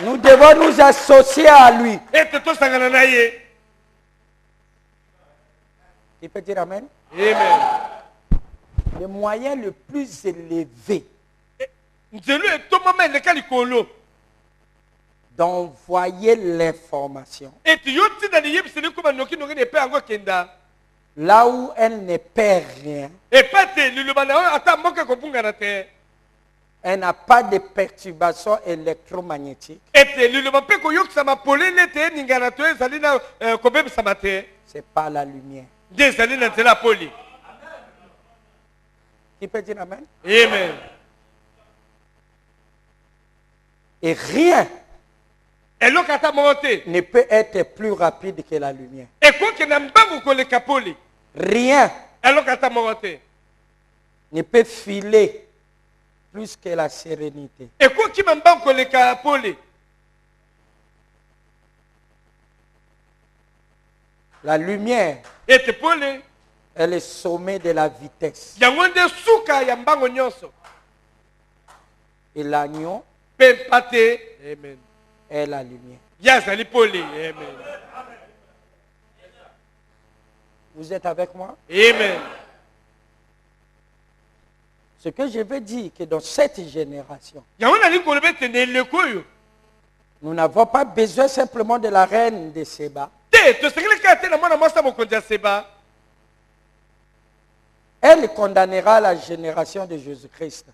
Nous devons nous associer à lui. Ete tosangana na ye. Tu peux dire Amen? Amen. Le moyen le plus élevé d'envoyer l'information là où elle ne perd rien, elle n'a pas de perturbation électromagnétique, c'est pas la lumière. Qui peut dire Amen? Amen. Et rien ne peut être plus rapide que la lumière. Rien ne peut filer plus que la sérénité. La lumière est le sommet de la vitesse. Et l'agneau est la lumière. Vous êtes avec moi? Amen. Ce que je veux dire, que dans cette génération, nous n'avons pas besoin simplement de la reine de Séba. Elle condamnera la génération de Jésus-Christ.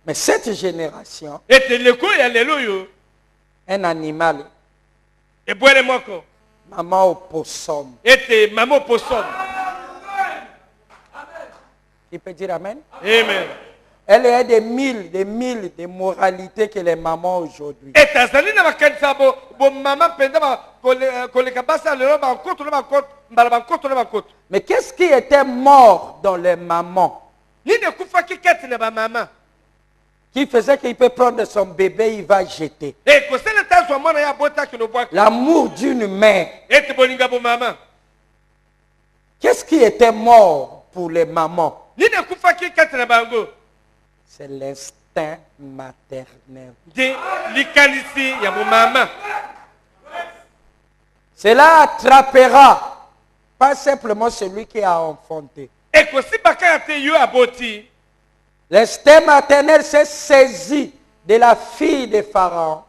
Mais cette génération, un animal, maman opossum. Il peut dire Amen? Amen. Elle est des mille de moralités que les mamans aujourd'hui. Mais qu'est-ce qui était mort dans les mamans? Qui faisait qu'il peut prendre son bébé, il va jeter. L'amour d'une mère. Qu'est-ce qui était mort pour les mamans? C'est l'instinct maternel. Cela attrapera pas simplement celui qui a enfanté. L'instinct maternel s'est saisi de la fille de Pharaon.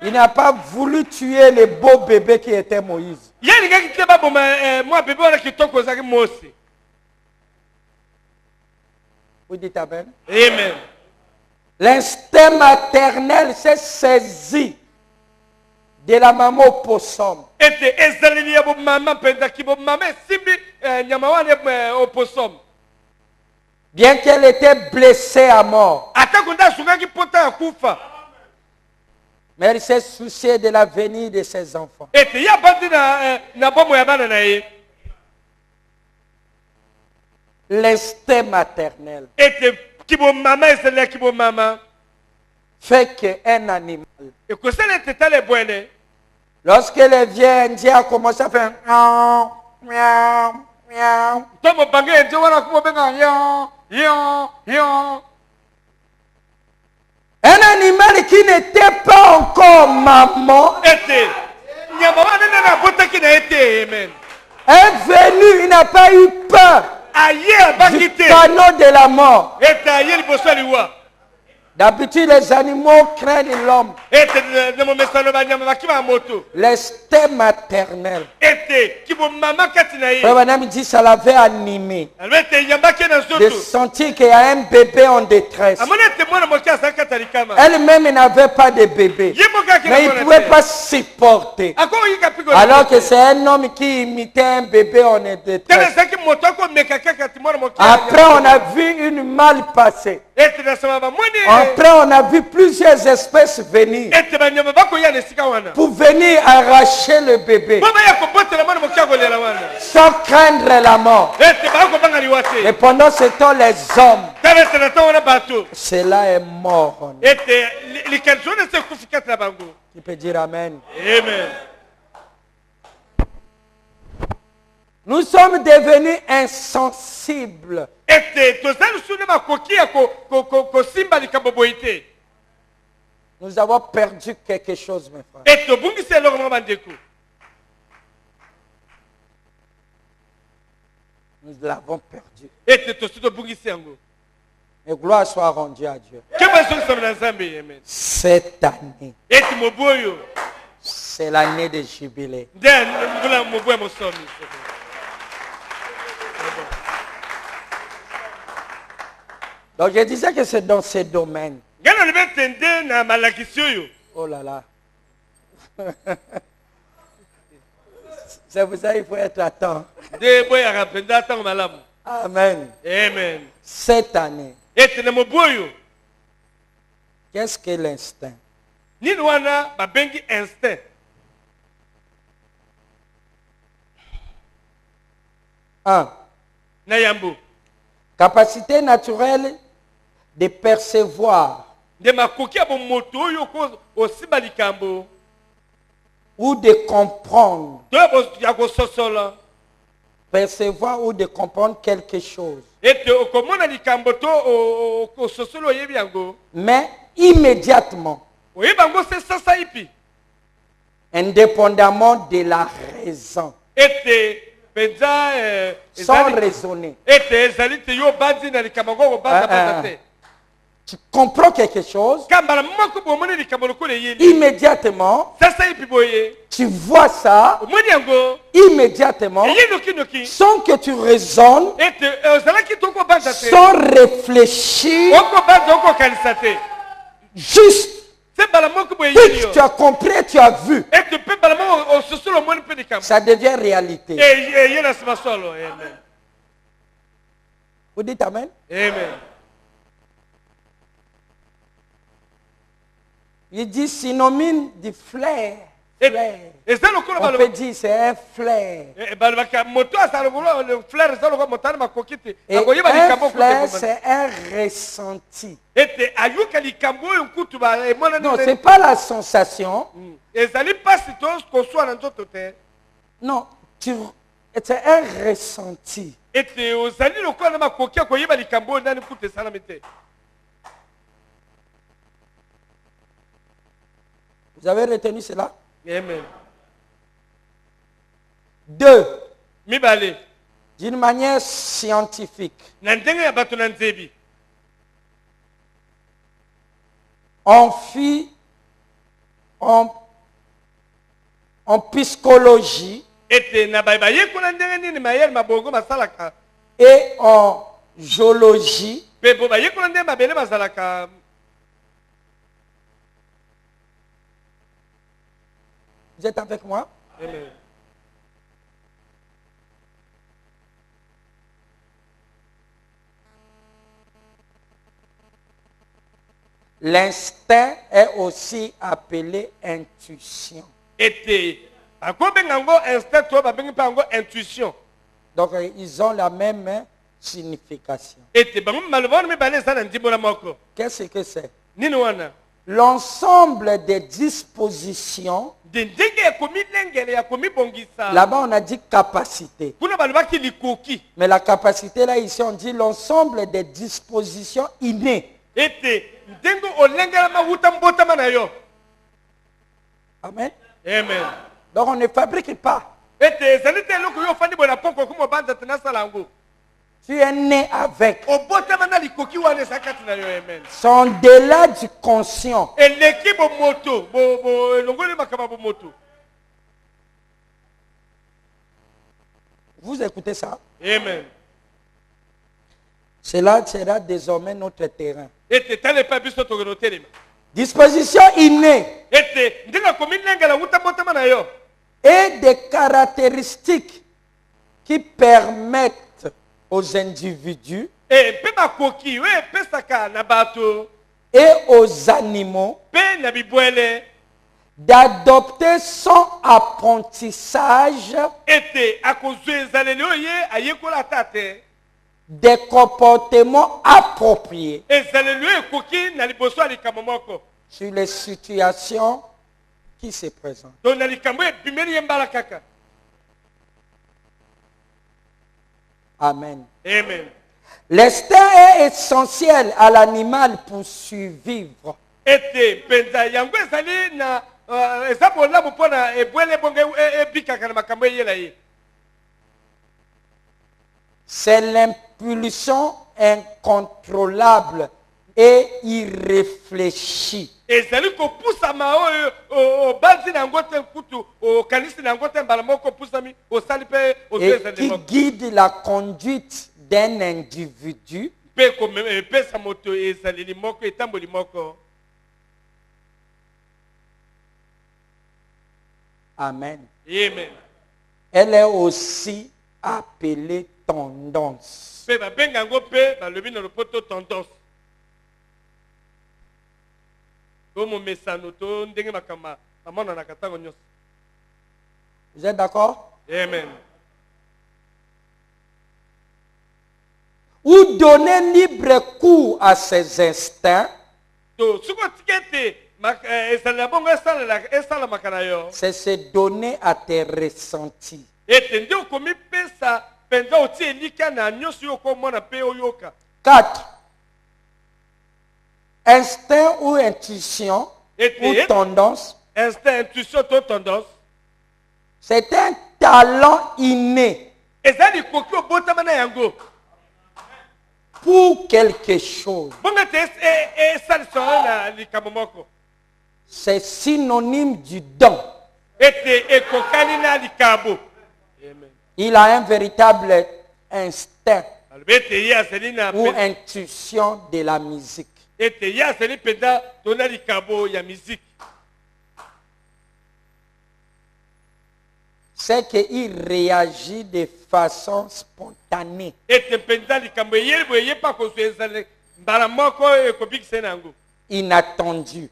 Il n'a pas voulu tuer le beau bébé qui était Moïse. Vous dites Amen? Amen. L'instinct maternel s'est saisi de la maman opossum. Bien qu'elle était blessée à mort. Mais elle s'est souciée de l'avenir de ses enfants. L'instinct maternel fait qu'un animal, lorsque les vieux Indiens commencent à faire miaou, miaou, miaou, un animal qui n'était pas encore maman est venu, il n'a pas eu peur du panneau de la mort. D'habitude, les animaux craignent l'homme. L'instinct maternel. Frère dit ça l'avait animé de sentir qu'il y a un bébé en détresse. Elle-même n'avait pas de bébé, mais il ne pouvait pas supporter. Alors que c'est un homme qui imitait un bébé en détresse. Après, on a vu une malle passer. On Après, on a vu plusieurs espèces venir pour venir arracher le bébé sans craindre la mort. Et pendant ce temps, les hommes, cela est mort. Tu peux dire Amen. Amen. Nous sommes devenus insensibles. Nous avons perdu quelque chose, mes frères. Nous l'avons perdu. Et gloire soit rendue à Dieu. Cette année, c'est l'année de jubilé. Donc je disais que c'est dans ces domaines. Oh là là. C'est pour ça qu'il faut être à temps. Amen. Amen. Cette année, qu'est-ce que l'instinct? Un. Capacité naturelle de percevoir ou de comprendre. Percevoir ou de comprendre quelque chose. Mais immédiatement, indépendamment de la raison, sans raisonner. Tu comprends quelque chose, immédiatement, tu vois ça, immédiatement, sans que tu raisonnes, sans réfléchir, juste, tu as compris, tu as vu, ça devient réalité. Vous dites Amen? Amen. Il dit synonyme du flair. On peut dire c'est un flair. Et un flair, c'est un ressenti. Non, ce n'est pas la sensation. Non, c'est un ressenti. Vous avez retenu cela? Amen. 2. D'une manière scientifique. En psychologie et en géologie, vous êtes avec moi? Amen. L'instinct est aussi appelé intuition. Donc ils ont la même signification. Qu'est-ce que c'est? L'ensemble des dispositions. Là-bas on a dit capacité. Mais la capacité là ici on dit l'ensemble des dispositions innées. Amen. Amen. Donc on ne fabrique pas. Tu es né avec. Sont au-delà du conscient. Vous écoutez ça? Amen. Cela sera désormais notre terrain. Disposition innée. Et des caractéristiques qui permettent aux individus et aux animaux d'adopter son apprentissage des comportements appropriés sur les situations qui se présentent. Amen. Amen. L'instinct est essentiel à l'animal pour survivre. C'est l'impulsion incontrôlable et irréfléchie et qui guide la conduite d'un individu Amen. Amen. Elle est aussi appelée tendance. Vous êtes d'accord? Amen. Ou donner libre cours à ses instincts, c'est se donner à tes ressentis. 4. Instinct ou intuition ou tendance, c'est un talent inné pour quelque chose. C'est synonyme du don. Il a un véritable instinct ou intuition de la musique. C'est qu'il réagit de façon spontanée. Inattendu.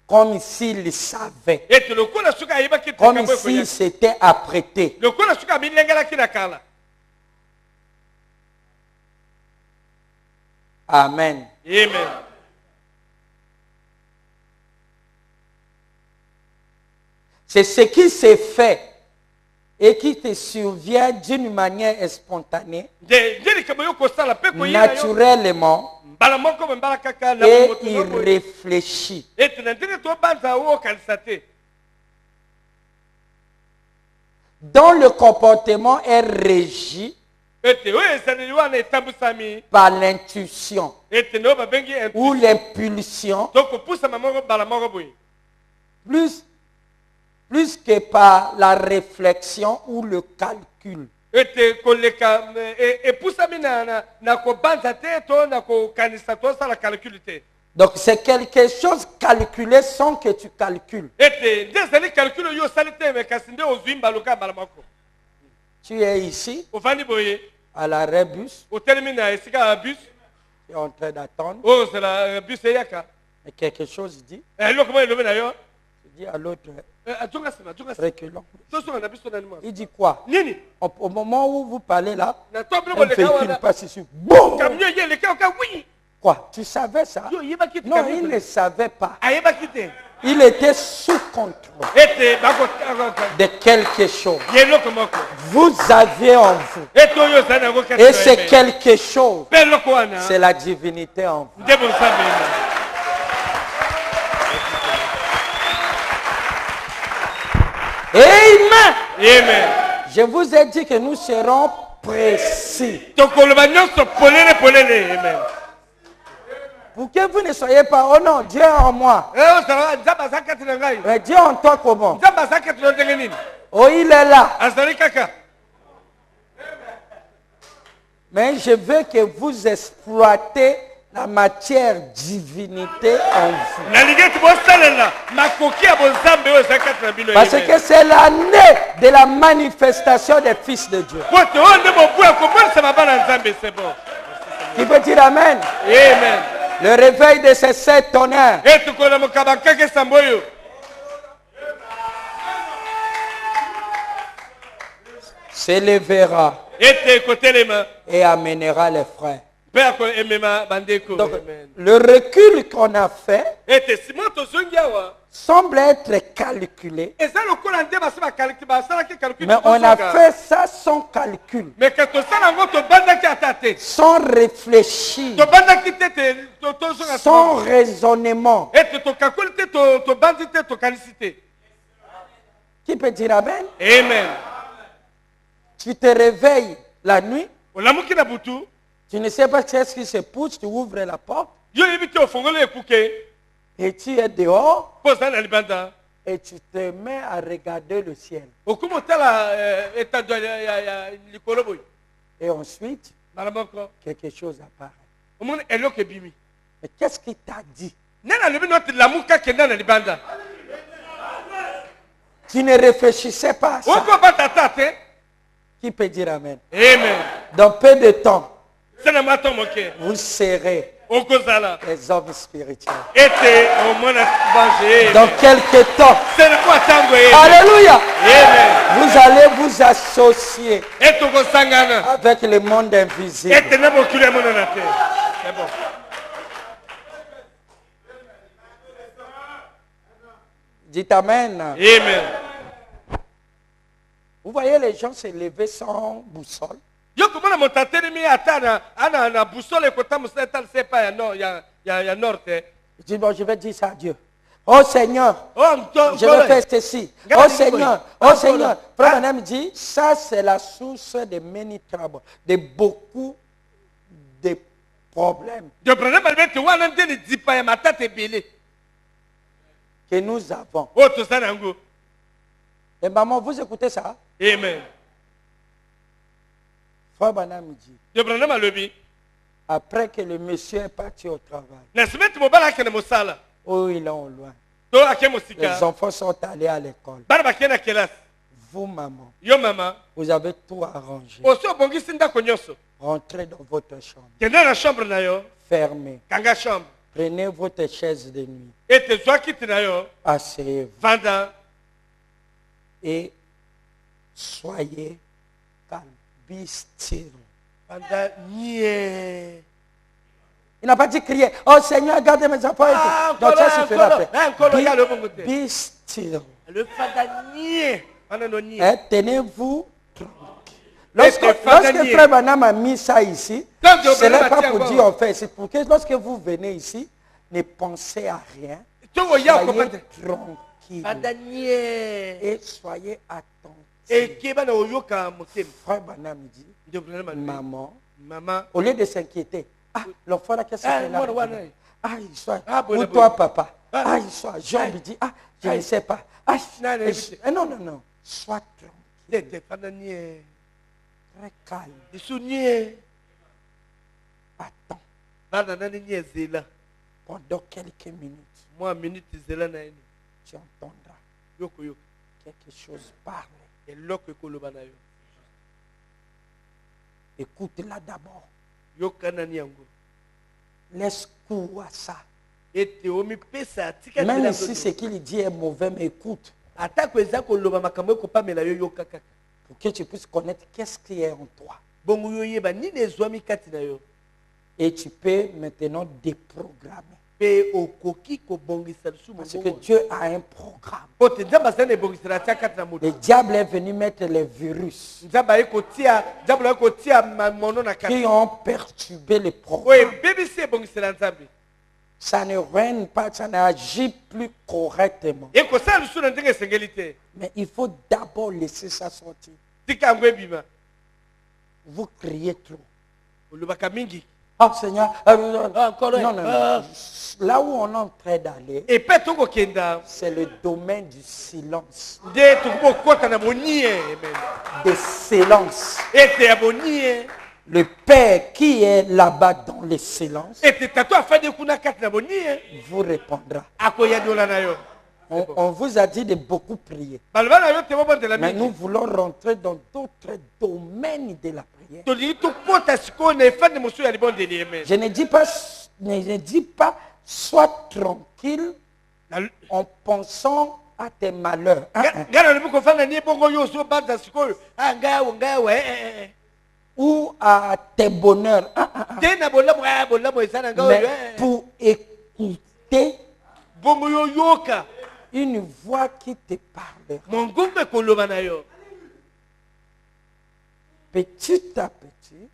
Comme s'il savait. Comme s'il s'était apprêté. Amen. Amen. C'est ce qui s'est fait et qui te survient d'une manière spontanée, naturellement et irréfléchie. Dont le comportement est régi par l'intuition ou l'impulsion plus que par la réflexion ou le calcul. Donc c'est quelque chose calculé sans que tu calcules. Tu es ici à l'arrêt bus. Tu es en train d'attendre. Et quelque chose dit. Tu dis à l'autre, reculons. Il dit quoi? Au moment où vous parlez là, un véhicule passe ici. Boum! Quoi? Tu savais ça? Non, il ne savait pas. Il était sous contrôle de quelque chose. Vous aviez en vous. Et c'est quelque chose. C'est la divinité en vous. Amen. Amen. Je vous ai dit que nous serons précis. Pour que vous ne soyez pas, oh non, Dieu est en moi. Mais Dieu en toi comment? Oh, il est là. Mais je veux que vous exploitez la matière divinité en vous. Parce que c'est l'année de la manifestation des fils de Dieu. Qui peut dire Amen? Amen. Le réveil de ces 7 tonnerres s'élèvera et amènera les frères. Donc, le recul qu'on a fait semble être calculé, mais on a fait ça sans calcul, sans réfléchir, sans raisonnement. Qui peut dire Amen? Amen. Tu te réveilles la nuit, tu ne sais pas ce qui se pousse, tu ouvres la porte et tu es dehors et tu te mets à regarder le ciel. Et ensuite, quelque chose apparaît. Mais qu'est-ce qu'il t'a dit? Tu ne réfléchissais pas à ça. Qui peut dire Amen? Amen. Dans peu de temps, vous serez les hommes spirituels. Dans quelques temps, alléluia, vous allez vous associer avec le monde invisible. Dites Amen. Amen. Vous voyez les gens se lever sans boussole. Je dis bon, je vais dire ça à Dieu. Oh Seigneur, je vais faire ceci. Oh Seigneur, oh Seigneur. Frère Branham dit, ça c'est la source de many troubles, de beaucoup de problèmes que nous avons. Et maman, vous écoutez ça? Amen. Frère Branham dit, après que le monsieur est parti au travail, oh, il est au loin. Les enfants sont allés à l'école. Vous, maman, vous avez tout arrangé. Rentrez dans votre chambre. Fermez. Prenez votre chaise de nuit. Asseyez-vous. Et soyez calme. Be still. Il n'a pas dit crier. Oh Seigneur, gardez mes enfants. Donc ça se fera après. Be still. Tenez-vous tranquille. Lorsque Frère Branham a mis ça ici, ce n'est pas pour dire en fait, c'est pour que lorsque vous venez ici, ne pensez à rien. Soyez tranquille. Et soyez attentifs. Frère Branham dit, maman, au lieu de s'inquiéter, l'enfant là, qu'est-ce qu'il fait là? Il soit. Ou toi, papa. Il soit. Jean lui dit, je ne sais pas. Non, non, non. Sois tranquille. Très calme. Attends. Pendant quelques minutes, tu entendras quelque chose parler. Écoute-la d'abord. Laisse cours à ça. Même si ce qu'il dit est mauvais, mais écoute. Pour que tu puisses connaître qu'est-ce qui est en toi. Et tu peux maintenant déprogrammer. Parce que Dieu a un programme. Le diable est venu mettre les virus qui ont perturbé le programme. Ça ne règne pas, ça n'agit plus correctement. Mais il faut d'abord laisser ça sortir. Vous criez trop. Oh Seigneur, non, non. Là où on est en train d'aller, c'est le domaine du silence. De silence. Le Père qui est là-bas dans le silence vous répondra. On vous a dit de beaucoup prier. Mais nous voulons rentrer dans d'autres domaines de la prière. rien. Je ne dis pas, sois tranquille en pensant à tes malheurs. Ou à tes bonheurs. Mais pour écouter une voix qui te parle. Petit à petit,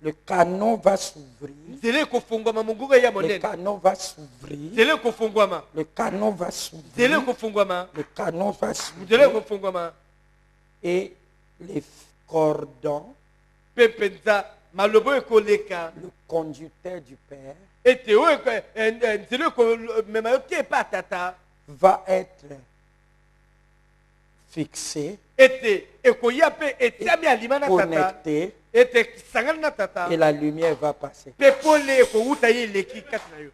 le canon va s'ouvrir. Le canon va s'ouvrir. Le canon va s'ouvrir. Le canon va s'ouvrir. Et les cordons, le conducteur du Père, va être fixé, connecté, et la lumière va passer.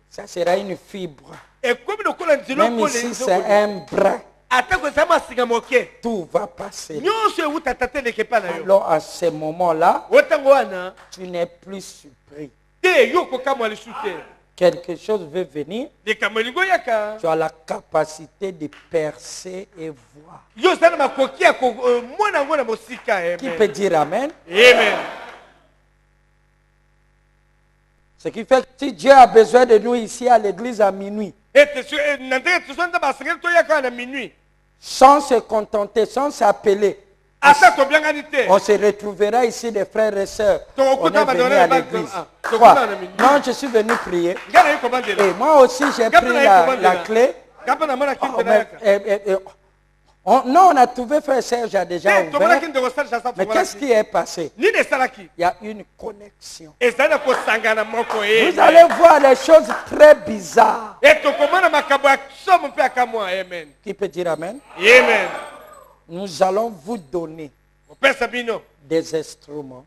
Ça sera une fibre. Même ici, c'est un bras. Tout va passer. Alors à ce moment-là, tu n'es plus surpris. Quelque chose veut venir. Tu as la capacité de percer et voir. Qui peut dire Amen? Amen. Ce qui fait que si Dieu a besoin de nous ici à l'église à minuit, sans se contenter, sans s'appeler, on se retrouvera ici des frères et sœurs. On est venu à l'église. Non, je suis venu prier. Et moi aussi, j'ai pris la clé. Non, on a trouvé frère Serge a déjà ouvert. Mais qu'est-ce qui est passé? Il y a une connexion. Vous allez voir les choses très bizarres. Qui peut dire Amen? Amen. Nous allons vous donner des instruments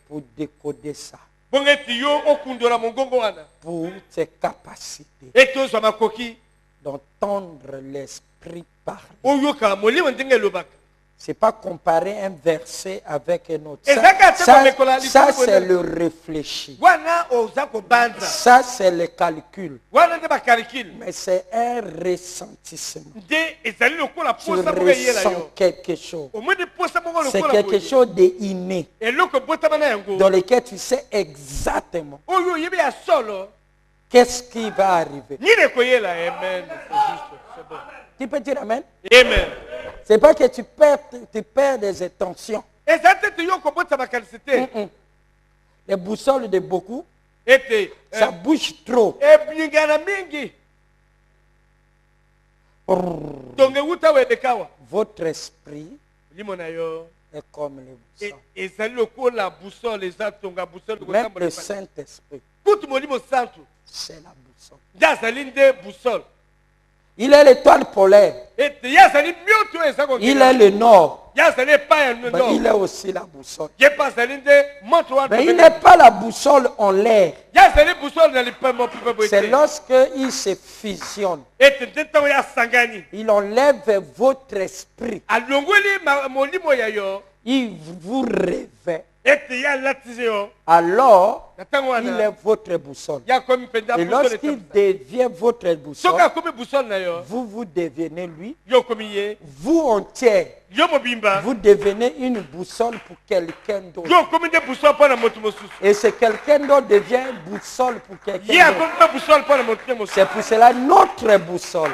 pour décoder ça. Pour tes capacités d'entendre l'esprit parler. C'est pas comparer un verset avec un autre. Ça c'est le réfléchi. Ça, c'est le calcul. Mais c'est un ressentissement. Tu ressens quelque chose. C'est quelque chose d'inné, dans lequel tu sais exactement qu'est-ce qui va arriver. Tu peux dire Amen? Amen. C'est pas que tu perds des intentions. Les boussoles de beaucoup, ça bouge trop. Votre esprit est comme les boussoles. Même le Saint-Esprit, c'est la boussole. Il est l'étoile polaire. Il est le nord. Mais il est aussi la boussole. Mais il n'est pas la boussole en l'air. C'est lorsqu'il se fusionne. Il enlève votre esprit. Il vous réveille. Alors, il est votre boussole. Et lorsqu'il devient votre boussole, vous devenez lui. Vous entier, vous devenez une boussole pour quelqu'un d'autre. Et c'est quelqu'un d'autre devient une boussole pour quelqu'un d'autre. C'est pour cela notre boussole,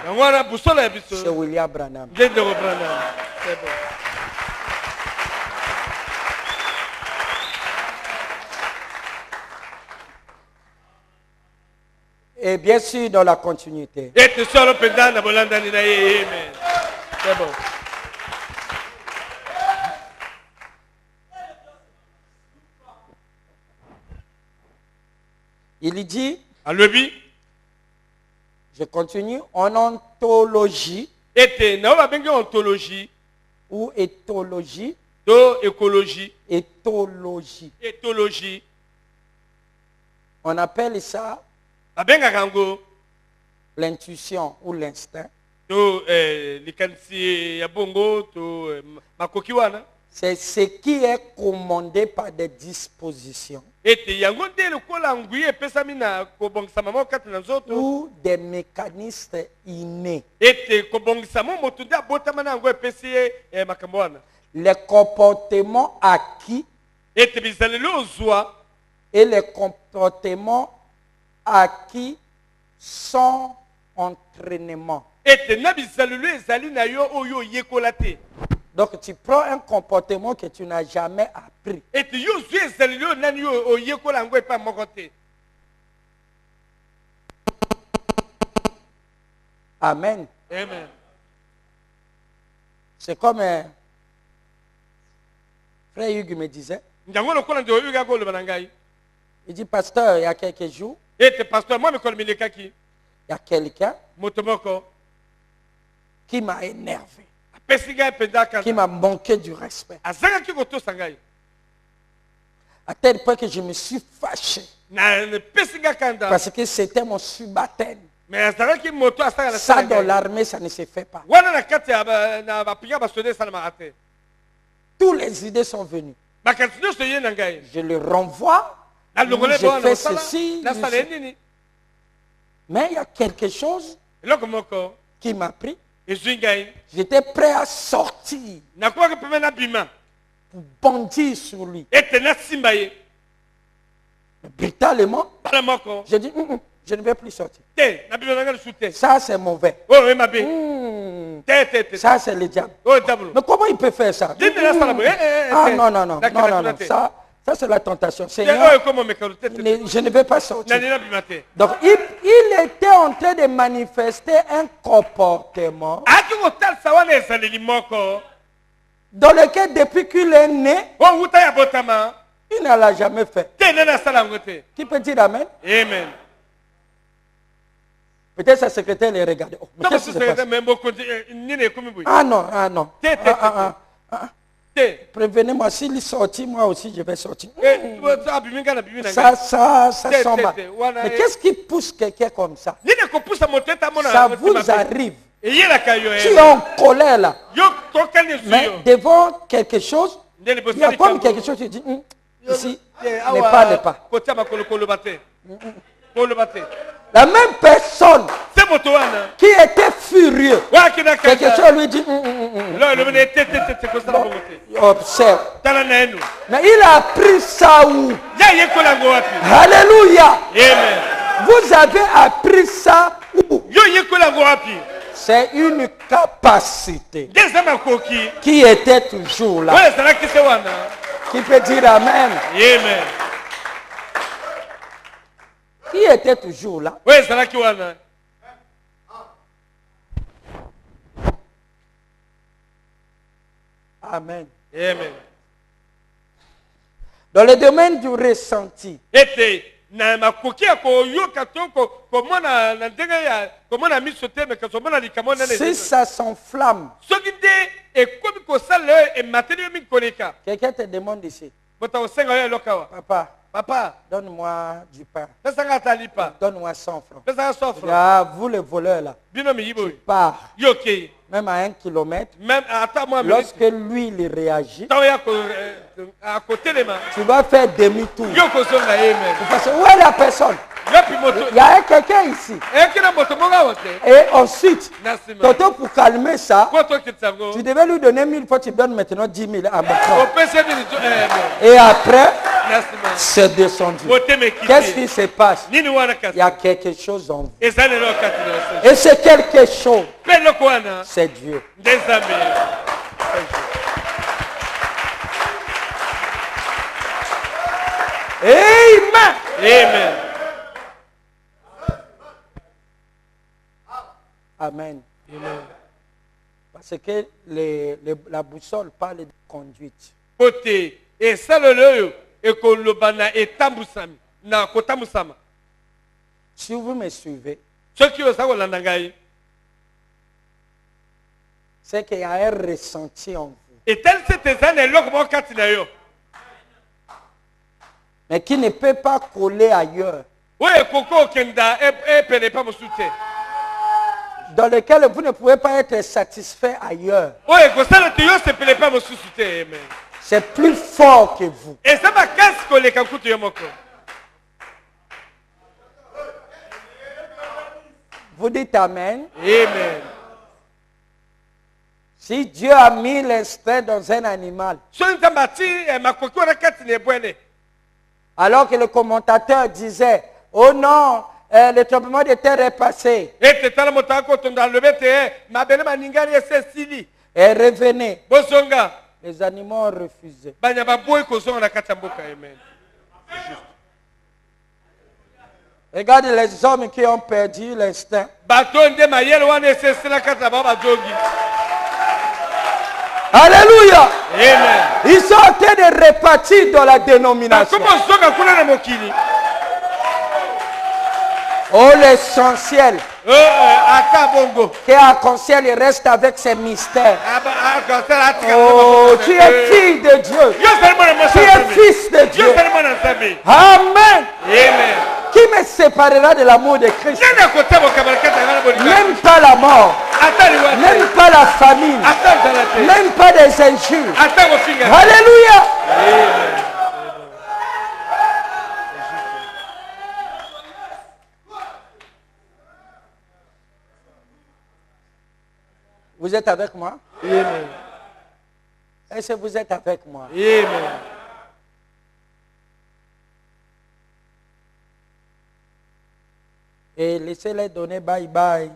c'est William Branham. Et bien sûr, dans la continuité. Il dit, je continue, en ontologie, ou éthologie, éthologie. On appelle ça l'intuition ou l'instinct. C'est ce qui est commandé par des dispositions ou des mécanismes innés. Les comportements acquis et les comportements acquis sans entraînement. Donc tu prends un comportement que tu n'as jamais appris. Amen. Amen. C'est comme Frère Hugues me disait. Il dit, pasteur, il y a quelques jours, il y a quelqu'un qui m'a énervé, qui m'a manqué du respect. À tel point que je me suis fâché. Parce que c'était mon subalterne. Ça, dans l'armée, ça ne se fait pas. Toutes les idées sont venues. Je le renvoie. Je fais ceci. Mais il y a quelque chose qui m'a pris. J'étais prêt à sortir pour bondir sur lui. Brutalement, je dis, je ne vais plus sortir. Ça, c'est mauvais. Ça, c'est le diable. Mais comment il peut faire ça? Ah non, non, non, non, non, non. Ça c'est la tentation. Seigneur, je ne vais pas sortir. Donc, il était en train de manifester un comportement dans lequel, depuis qu'il est né, il ne l'a jamais fait. Qui peut dire Amen? Amen. Peut-être sa secrétaire les regarde. Oh, ah non, ah non. Prévenez-moi, s'il sortit, moi aussi je vais sortir. Ça sent mal. Mais qu'est-ce qui pousse quelqu'un comme ça? Ça vous arrive. Tu es en colère là. Mais devant quelque chose, il y a comme quelque chose, tu dis, ici, n'est pas. La même personne qui était furieux, quelque chose lui dit, observe. Mais il a appris ça où? Alléluia. Vous avez appris ça où? C'est une capacité qui était toujours là. Qui peut dire Amen? Amen. Qui était toujours là? Amen. Amen. Dans le domaine du ressenti, si ça s'enflamme, quelqu'un te demande ici, Papa, donne-moi du pain. Donne-moi 100 francs. Ah, vous les voleurs là, tu pars. Même à 1 kilomètre, lorsque lui il réagit, tu vas faire demi-tour. Parce que où est la personne? Il y a quelqu'un ici. Et ensuite, pour calmer ça, tu devais lui donner 1000 fois, tu donnes maintenant 10 000 à mon frère. Et après, c'est descendu. Qu'est-ce qui se passe? Il y a quelque chose en vous. Et c'est quelque chose. C'est Dieu. Amen. Amen. Amen. Amen. Parce que la boussole parle de conduite. Si vous me suivez, c'est qu'il y a un ressenti en vous. Mais qui ne peut pas coller ailleurs. dans lequel vous ne pouvez pas être satisfait ailleurs. C'est plus fort que vous. Vous dites Amen. Amen. Si Dieu a mis l'instinct dans un animal, alors que le commentateur disait, oh non, le tremblement de terre est passé. Et revenez. Les animaux ont refusé. Regarde les hommes qui ont perdu l'instinct. Alléluia. Amen. Ils sont en train de répartir dans la dénomination. Oh, l'essentiel. Que arc-en-ciel reste avec ses mystères. Oh, tu es fille de Dieu. Tu es fils de Dieu. Amen. Amen. Qui me séparera de l'amour de Christ? Même pas la mort. Même pas la famine. Même pas des injures. Alléluia. Amen. Vous êtes avec moi? Amen. Est-ce que vous êtes avec moi? Amen. Et laissez-les donner bye bye.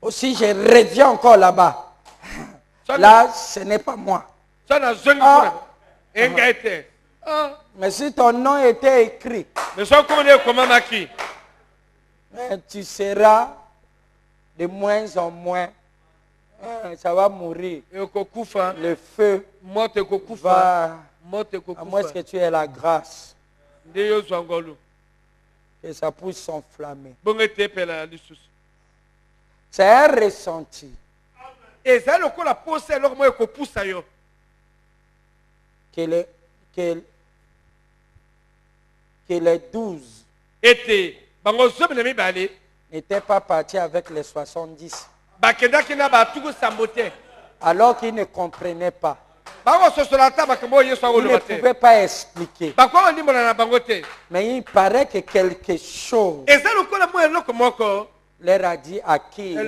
Aussi, je reviens encore là-bas. Là, ce n'est pas moi. Mais si ton nom était écrit, tu seras de moins en moins. Ça va mourir. Le feu va. À moins que tu aies la grâce. Que ça puisse s'enflammer. C'est un ressenti. Que les 12 n'étaient pas partis avec les 70. Alors qu'ils ne comprenaient pas. Ils ne pouvaient pas expliquer. Mais il paraît que quelque chose leur a dit à qui.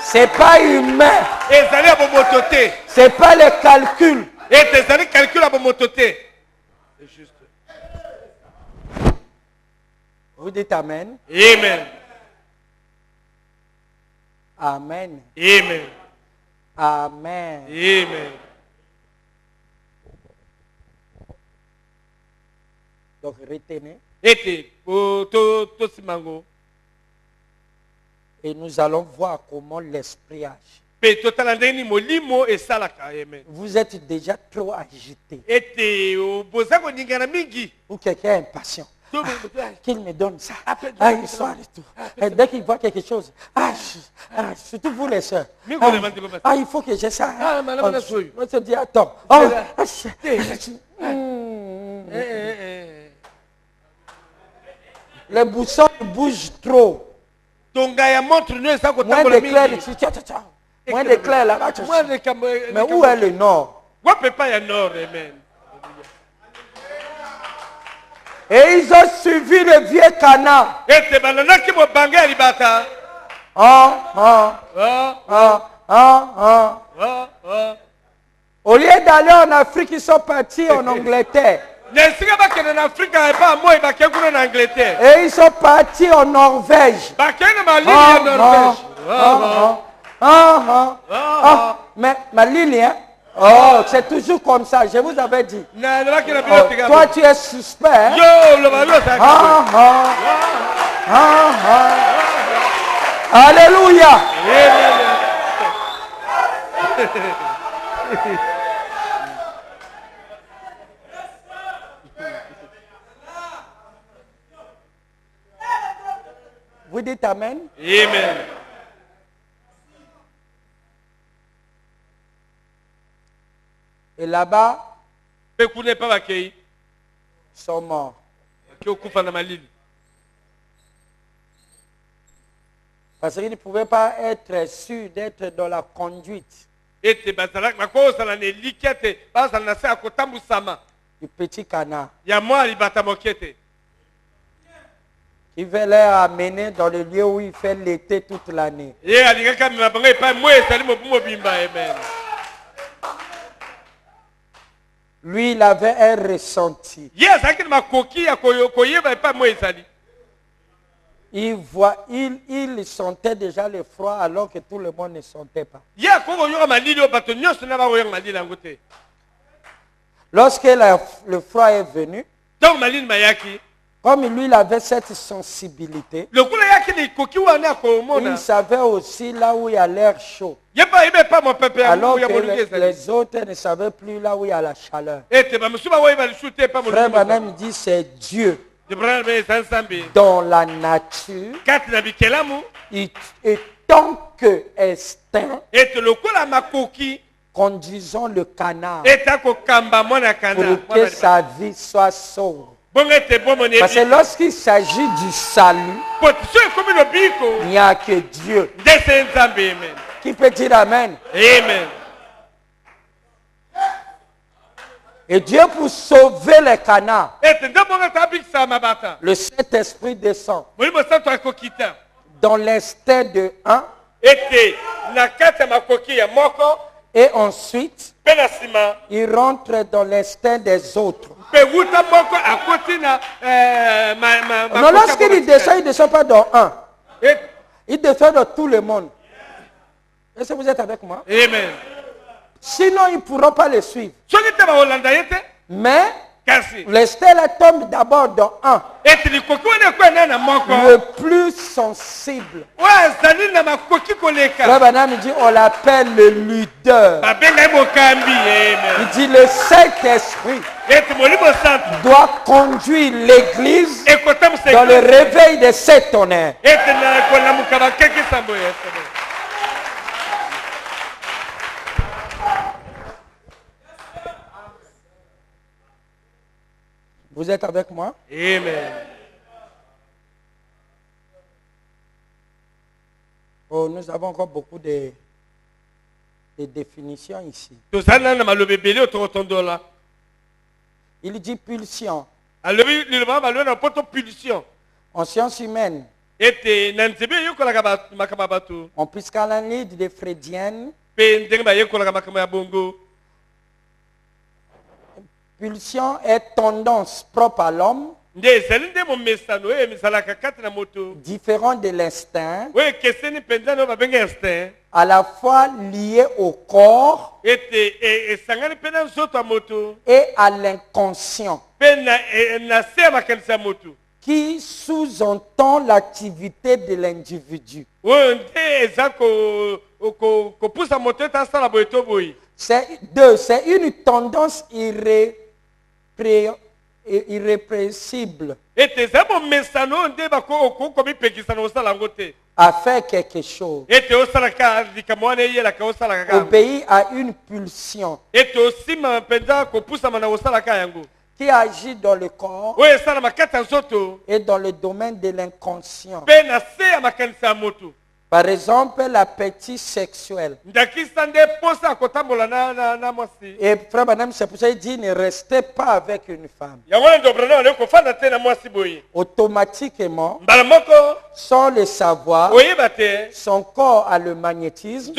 C'est pas humain. C'est pas le calcul. Vous dites Amen. Amen. Amen. Amen. Amen. Amen. Donc retenez. Et nous allons voir comment l'esprit agit. Vous êtes déjà trop agité. Ou quelqu'un est impatient. Qu'il me donne ça. Il soit et tout. Et dès qu'il voit quelque chose, surtout vous les soeurs. Il faut que j'ai ça. On se dit, attends. Les boussons bougent trop. Moins d'éclairs ici. Moins d'éclairs là-bas. Mais où est le nord? Et ils ont suivi le vieux Canaan. Au lieu d'aller en Afrique, ils sont partis en Angleterre. Et ils sont partis en Norvège. Mais ma ligne, hein? Oh, c'est toujours comme ça, je vous avais dit. Toi, tu es suspect. Alléluia. Vous dites Amen? Amen. Et là-bas, ils sont morts. Parce qu'il ne pouvait pas être sûr d'être dans la conduite du petit canard. Il veut les amener dans le lieu où il fait l'été toute l'année. Lui, il avait un ressenti. Il sentait déjà le froid alors que tout le monde ne sentait pas. Lorsque le froid est venu, comme lui, il avait cette sensibilité, il savait aussi là où il y a l'air chaud. Alors que les autres ne savaient plus là où il y a la chaleur. Frère Branham dit c'est Dieu. Dans la nature, et tant que instinct, conduisons le canard pour que sa vie soit sauve. Parce que lorsqu'il s'agit du salut, il n'y a que Dieu. Qui peut dire Amen? Amen. Et Dieu pour sauver les canards, le Saint-Esprit descend dans l'instinct de un, et ensuite il rentre dans l'instinct des autres. Non, lorsqu'il descend, il ne descend pas dans un. Il descend dans tout le monde. Est-ce que vous êtes avec moi? Amen. Sinon, ils ne pourront pas le suivre. Mais l'instinct tombe d'abord dans un. Le plus sensible. Frère Branham dit, on l'appelle le leader. Il dit, le Saint-Esprit doit conduire l'Église dans le réveil de cet honneur. Vous êtes avec moi? Amen. Oh, nous avons encore beaucoup de définitions ici. Il dit pulsion. En sciences humaines, en psychanalyse de freudienne, pulsion est tendance propre à l'homme, différent de l'instinct, à la fois lié au corps et à l'inconscient, qui sous-entend l'activité de l'individu. C'est une tendance irrépressible à faire quelque chose, obéir à une pulsion qui agit dans le corps et dans le domaine de l'inconscient. Par exemple, l'appétit sexuel. Et Frère Branham, c'est pour ça qu'il dit, ne restez pas avec une femme. Automatiquement, sans le savoir, son corps a le magnétisme.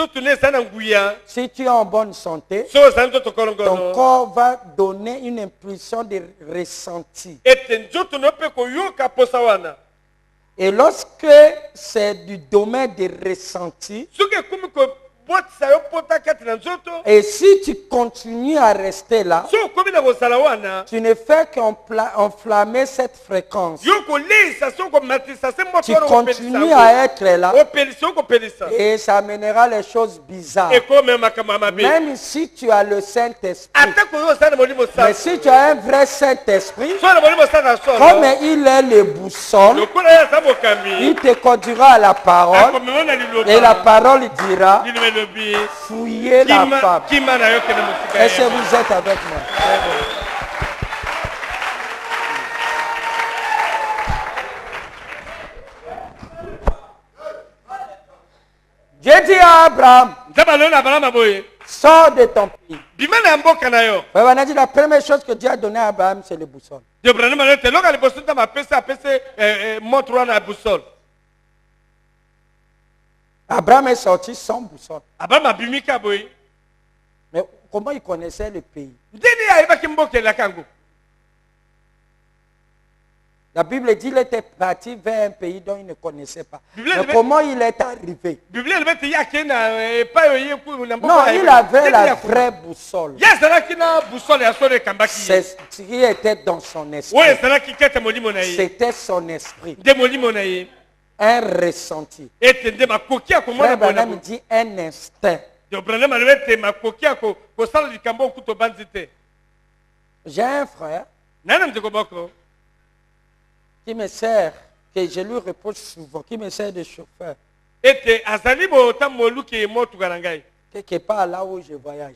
Si tu es en bonne santé, ton corps va donner une impulsion de ressenti. Et lorsque c'est du domaine des ressentis, et si tu continues à rester là, tu ne fais qu'enflammer cette fréquence. Tu continues à être là et ça amènera les choses bizarres. Même si tu as le Saint-Esprit. Mais si tu as un vrai Saint-Esprit, comme il est le boussole, il te conduira à la parole et la parole dira: fouillez la femme. Est-ce que vous êtes avec moi? Dieu dit à Abraham, sors de ton pays. La première chose que Dieu a donnée à Abraham, c'est le boussole. Abraham est sorti sans boussole. Mais comment il connaissait le pays? La Bible dit qu'il était parti vers un pays dont il ne connaissait pas. Mais comment il est arrivé? Non, il avait la vraie boussole. C'est ce qui était dans son esprit. C'était son esprit. Un ressenti. Frère Branham dit un instinct. J'ai un frère qui me sert, que je lui repose souvent, qui me sert de chauffeur. Quelque part là où je voyage.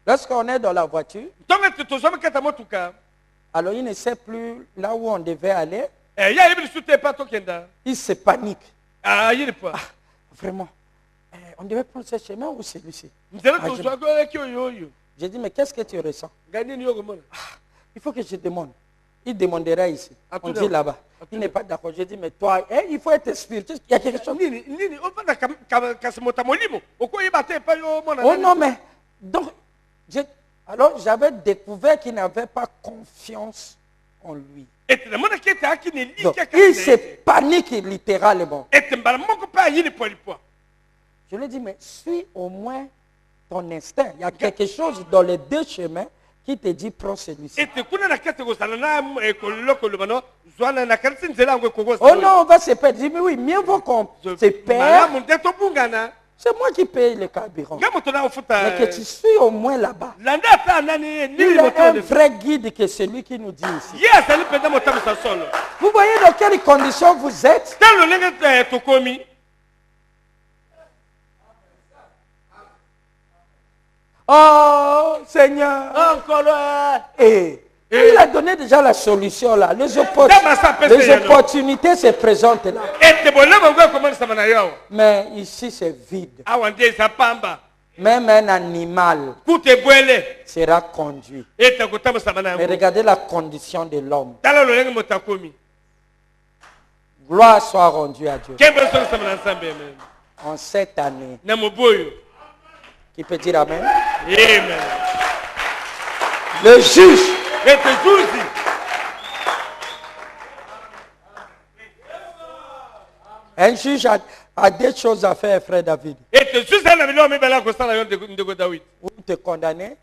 Lorsqu'on est dans la voiture, alors il ne sait plus là où on devait aller. Il se panique. Ah, vraiment. On devait prendre ce chemin ou celui-ci? J'ai dit, mais qu'est-ce que tu ressens? Il faut que je demande. Il demandera ici. On dit là-bas. Il n'est pas d'accord. J'ai dit, mais toi, il faut être spirituel. Il y a quelque chose. Oh non, mais... Donc, alors j'avais découvert qu'il n'avait pas confiance en lui. Donc, il se panique littéralement. Je lui ai dit, mais suis au moins ton instinct. Il y a quelque chose dans les deux chemins qui te dit prends celui-ci. Oh non, on va se perdre. Je dis, mais oui, mieux vaut qu'on se perd. C'est moi qui paye le carburant. Mais que tu suis au moins là-bas. Il y a un vrai guide que celui qui nous dit ici. Vous voyez dans quelles conditions vous êtes? Oh Seigneur. Il a donné déjà la solution là. Les opportunités se présentent là. Mais ici c'est vide. Même un animal sera conduit. Mais regardez la condition de l'homme. Gloire soit rendue à Dieu. En cette année. Qui peut dire amen? Amen. Le juge. Un juge a des choses à faire, frère David. Ou te condamner.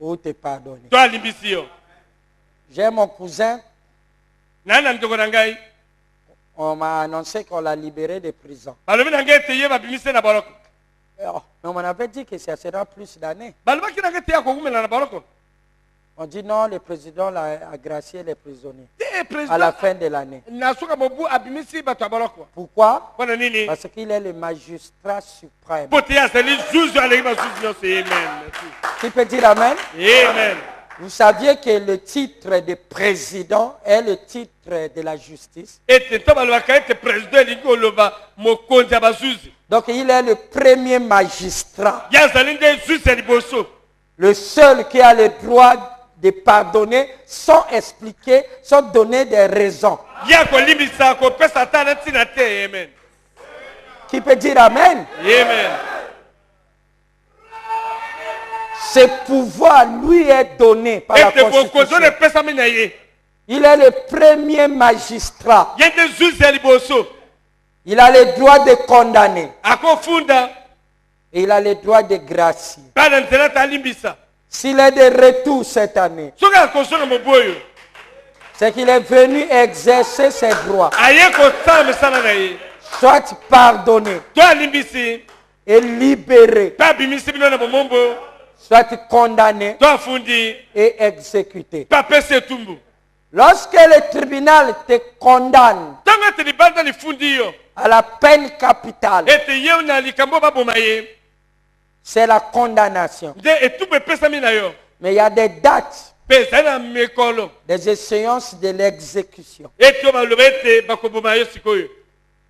Ou te pardonner. J'ai mon cousin. On m'a annoncé qu'on l'a libéré de prison. Mais on m'en avait dit que ça sera plus d'années. On dit non, le président a gracié les prisonniers à la fin de l'année. Pourquoi? Parce qu'il est le magistrat suprême. Tu peux dire amen? Amen. Vous saviez que le titre de président est le titre de la justice? Donc il est le premier magistrat. Le seul qui a le droit de pardonner sans expliquer, sans donner des raisons. Qui peut dire amen? Amen. Ce pouvoir lui est donné par la Constitution. Il est le premier magistrat. Il a le droit de condamner. Et il a le droit de gracier. S'il est de retour cette année, c'est qu'il est venu exercer ses droits. Soit pardonner et libérer, soit condamné et exécuté. Lorsque le tribunal te condamne à la peine capitale, c'est la condamnation. Mais il y a des dates des échéances de l'exécution.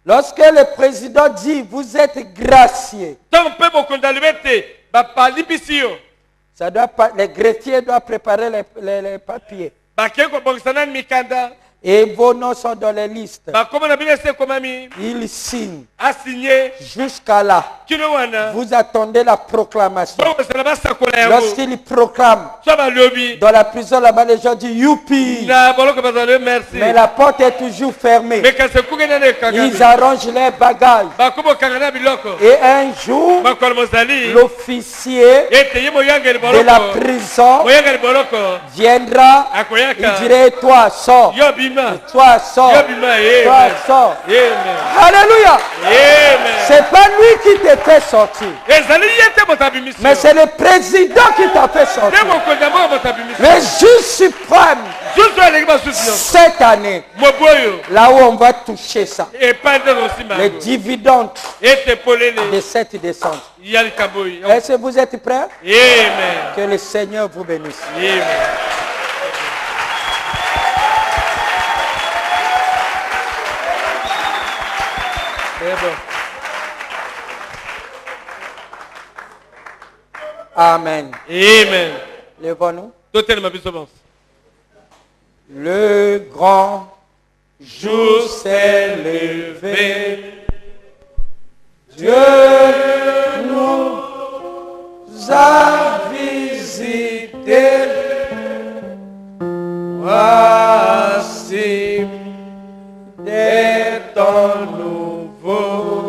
Lorsque le président dit vous êtes gracié, ça doit pas, les greffiers doivent préparer les papiers. Et vos noms sont dans les listes. Il signe. Jusqu'à là, vous attendez la proclamation. Lorsqu'il proclame, dans la prison là-bas, les gens disent youpi. Mais la porte est toujours fermée. Ils arrangent les bagages. Et un jour, l'officier de la prison viendra. Il dirait toi, sors. Toi sors. Toi sors. Alléluia. C'est pas lui qui te fait sortir. Mais c'est le président qui t'a fait sortir. Le juge suprême. Cette année, là où on va toucher ça, les dividendes de cette descente. Est-ce que vous êtes prêts? Que le Seigneur vous bénisse. Amen. Levons-nous. Le grand jour s'est levé. Dieu nous a visités. Voici des temps nouveaux.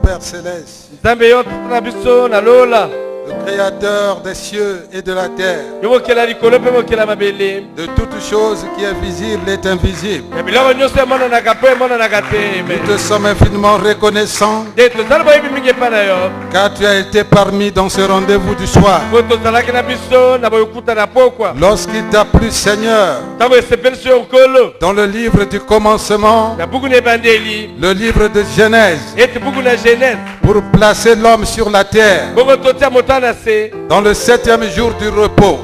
Père Céleste, le Créateur des cieux et de la terre, de toutes choses qui est visible et invisible. Nous te sommes infiniment reconnaissants car tu as été parmi dans ce rendez-vous du soir. Lorsqu'il t'a plu, Seigneur, dans le livre du commencement, le livre de Genèse, pour placer l'homme sur la terre, dans le 7e jour du repos,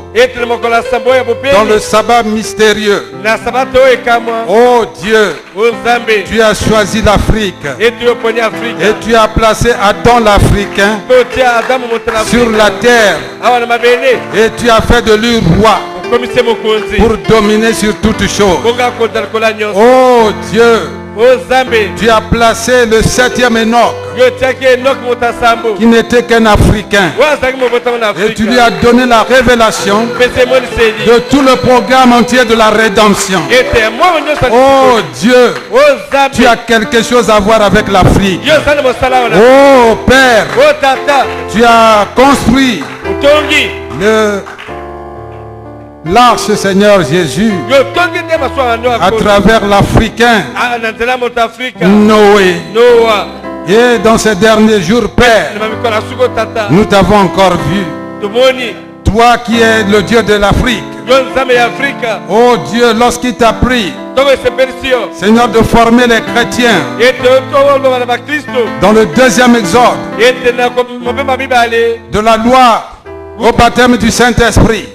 dans le sabbat mystérieux. Oh Dieu, tu as choisi l'Afrique et tu as placé Adam l'Africain sur la terre et tu as fait de lui roi pour dominer sur toutes choses. Oh Dieu, tu as placé le 7e Enoch qui n'était qu'un Africain et tu lui as donné la révélation de tout le programme entier de la rédemption. Oh Dieu, tu as quelque chose à voir avec l'Afrique. Oh Père, tu as construit l'arche, Seigneur Jésus, à travers l'Africain Noé. Et dans ces derniers jours, Père, nous t'avons encore vu. Toi qui es le Dieu de l'Afrique. Oh Dieu, lorsqu'il t'a pris, Seigneur, de former les chrétiens dans le 2e exode de la loi au baptême du Saint-Esprit,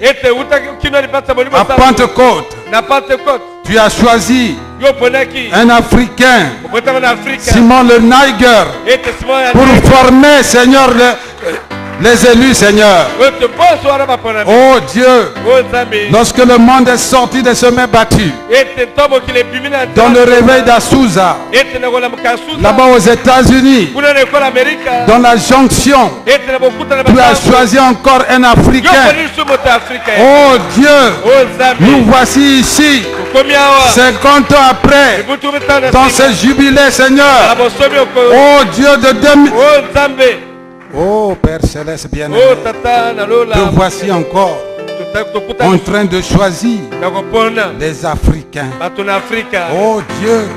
à Pentecôte, tu as choisi un Africain, Simon le Niger, pour former, Seigneur, les élus, Seigneur. Oh Dieu, lorsque le monde est sorti des sommets battus, dans le réveil d'Azusa, là-bas aux États-Unis, dans la jonction, tu as choisi encore un Africain. Oh Dieu, nous voici ici, 50 ans après, dans ce jubilé, Seigneur. Oh Dieu de 2000. Oh Père Céleste bien-aimé, te voici encore en train de choisir les Africains. Oh Dieu,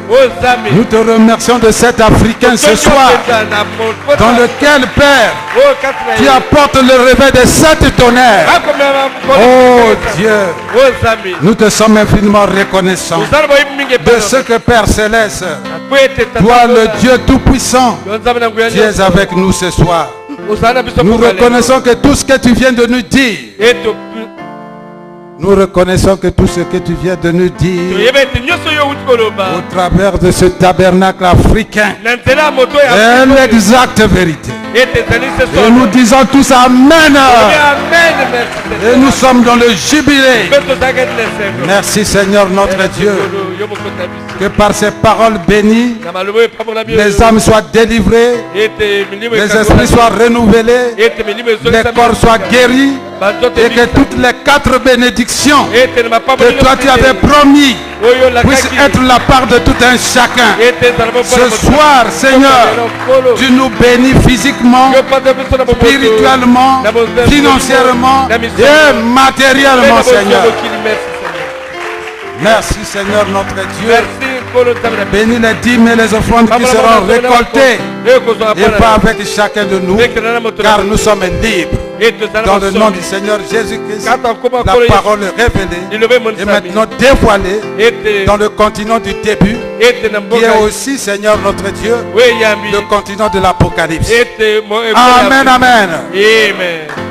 nous te remercions de cet Africain ce soir, dans lequel, Père, tu apportes le réveil de 7 tonnerres. Oh Dieu, nous te sommes infiniment reconnaissants de ce que, Père Céleste, toi le Dieu Tout-Puissant, tu es avec nous ce soir. Nous reconnaissons que tout ce que tu viens de nous dire, nous reconnaissons que tout ce que tu viens de nous dire au travers de ce tabernacle africain est l'exacte vérité. Et nous disons tous Amen. Et nous sommes dans le jubilé. Merci Seigneur notre Dieu. Que par ces paroles bénies, les âmes soient délivrées, les esprits soient renouvelés, les corps soient guéris, et que toutes les 4 bénédictions que toi tu avais promis puissent être la part de tout un chacun. Ce soir, Seigneur, tu nous bénis physiquement, spirituellement, financièrement et matériellement, Seigneur. Merci Seigneur notre Dieu. Bénis les dîmes et les offrandes qui seront récoltées et pas avec chacun de nous, car nous sommes libres. Dans le nom du Seigneur Jésus-Christ, la parole est révélée et maintenant dévoilée dans le continent du début, qui est aussi, Seigneur notre Dieu, le continent de l'Apocalypse. Amen, amen. Amen.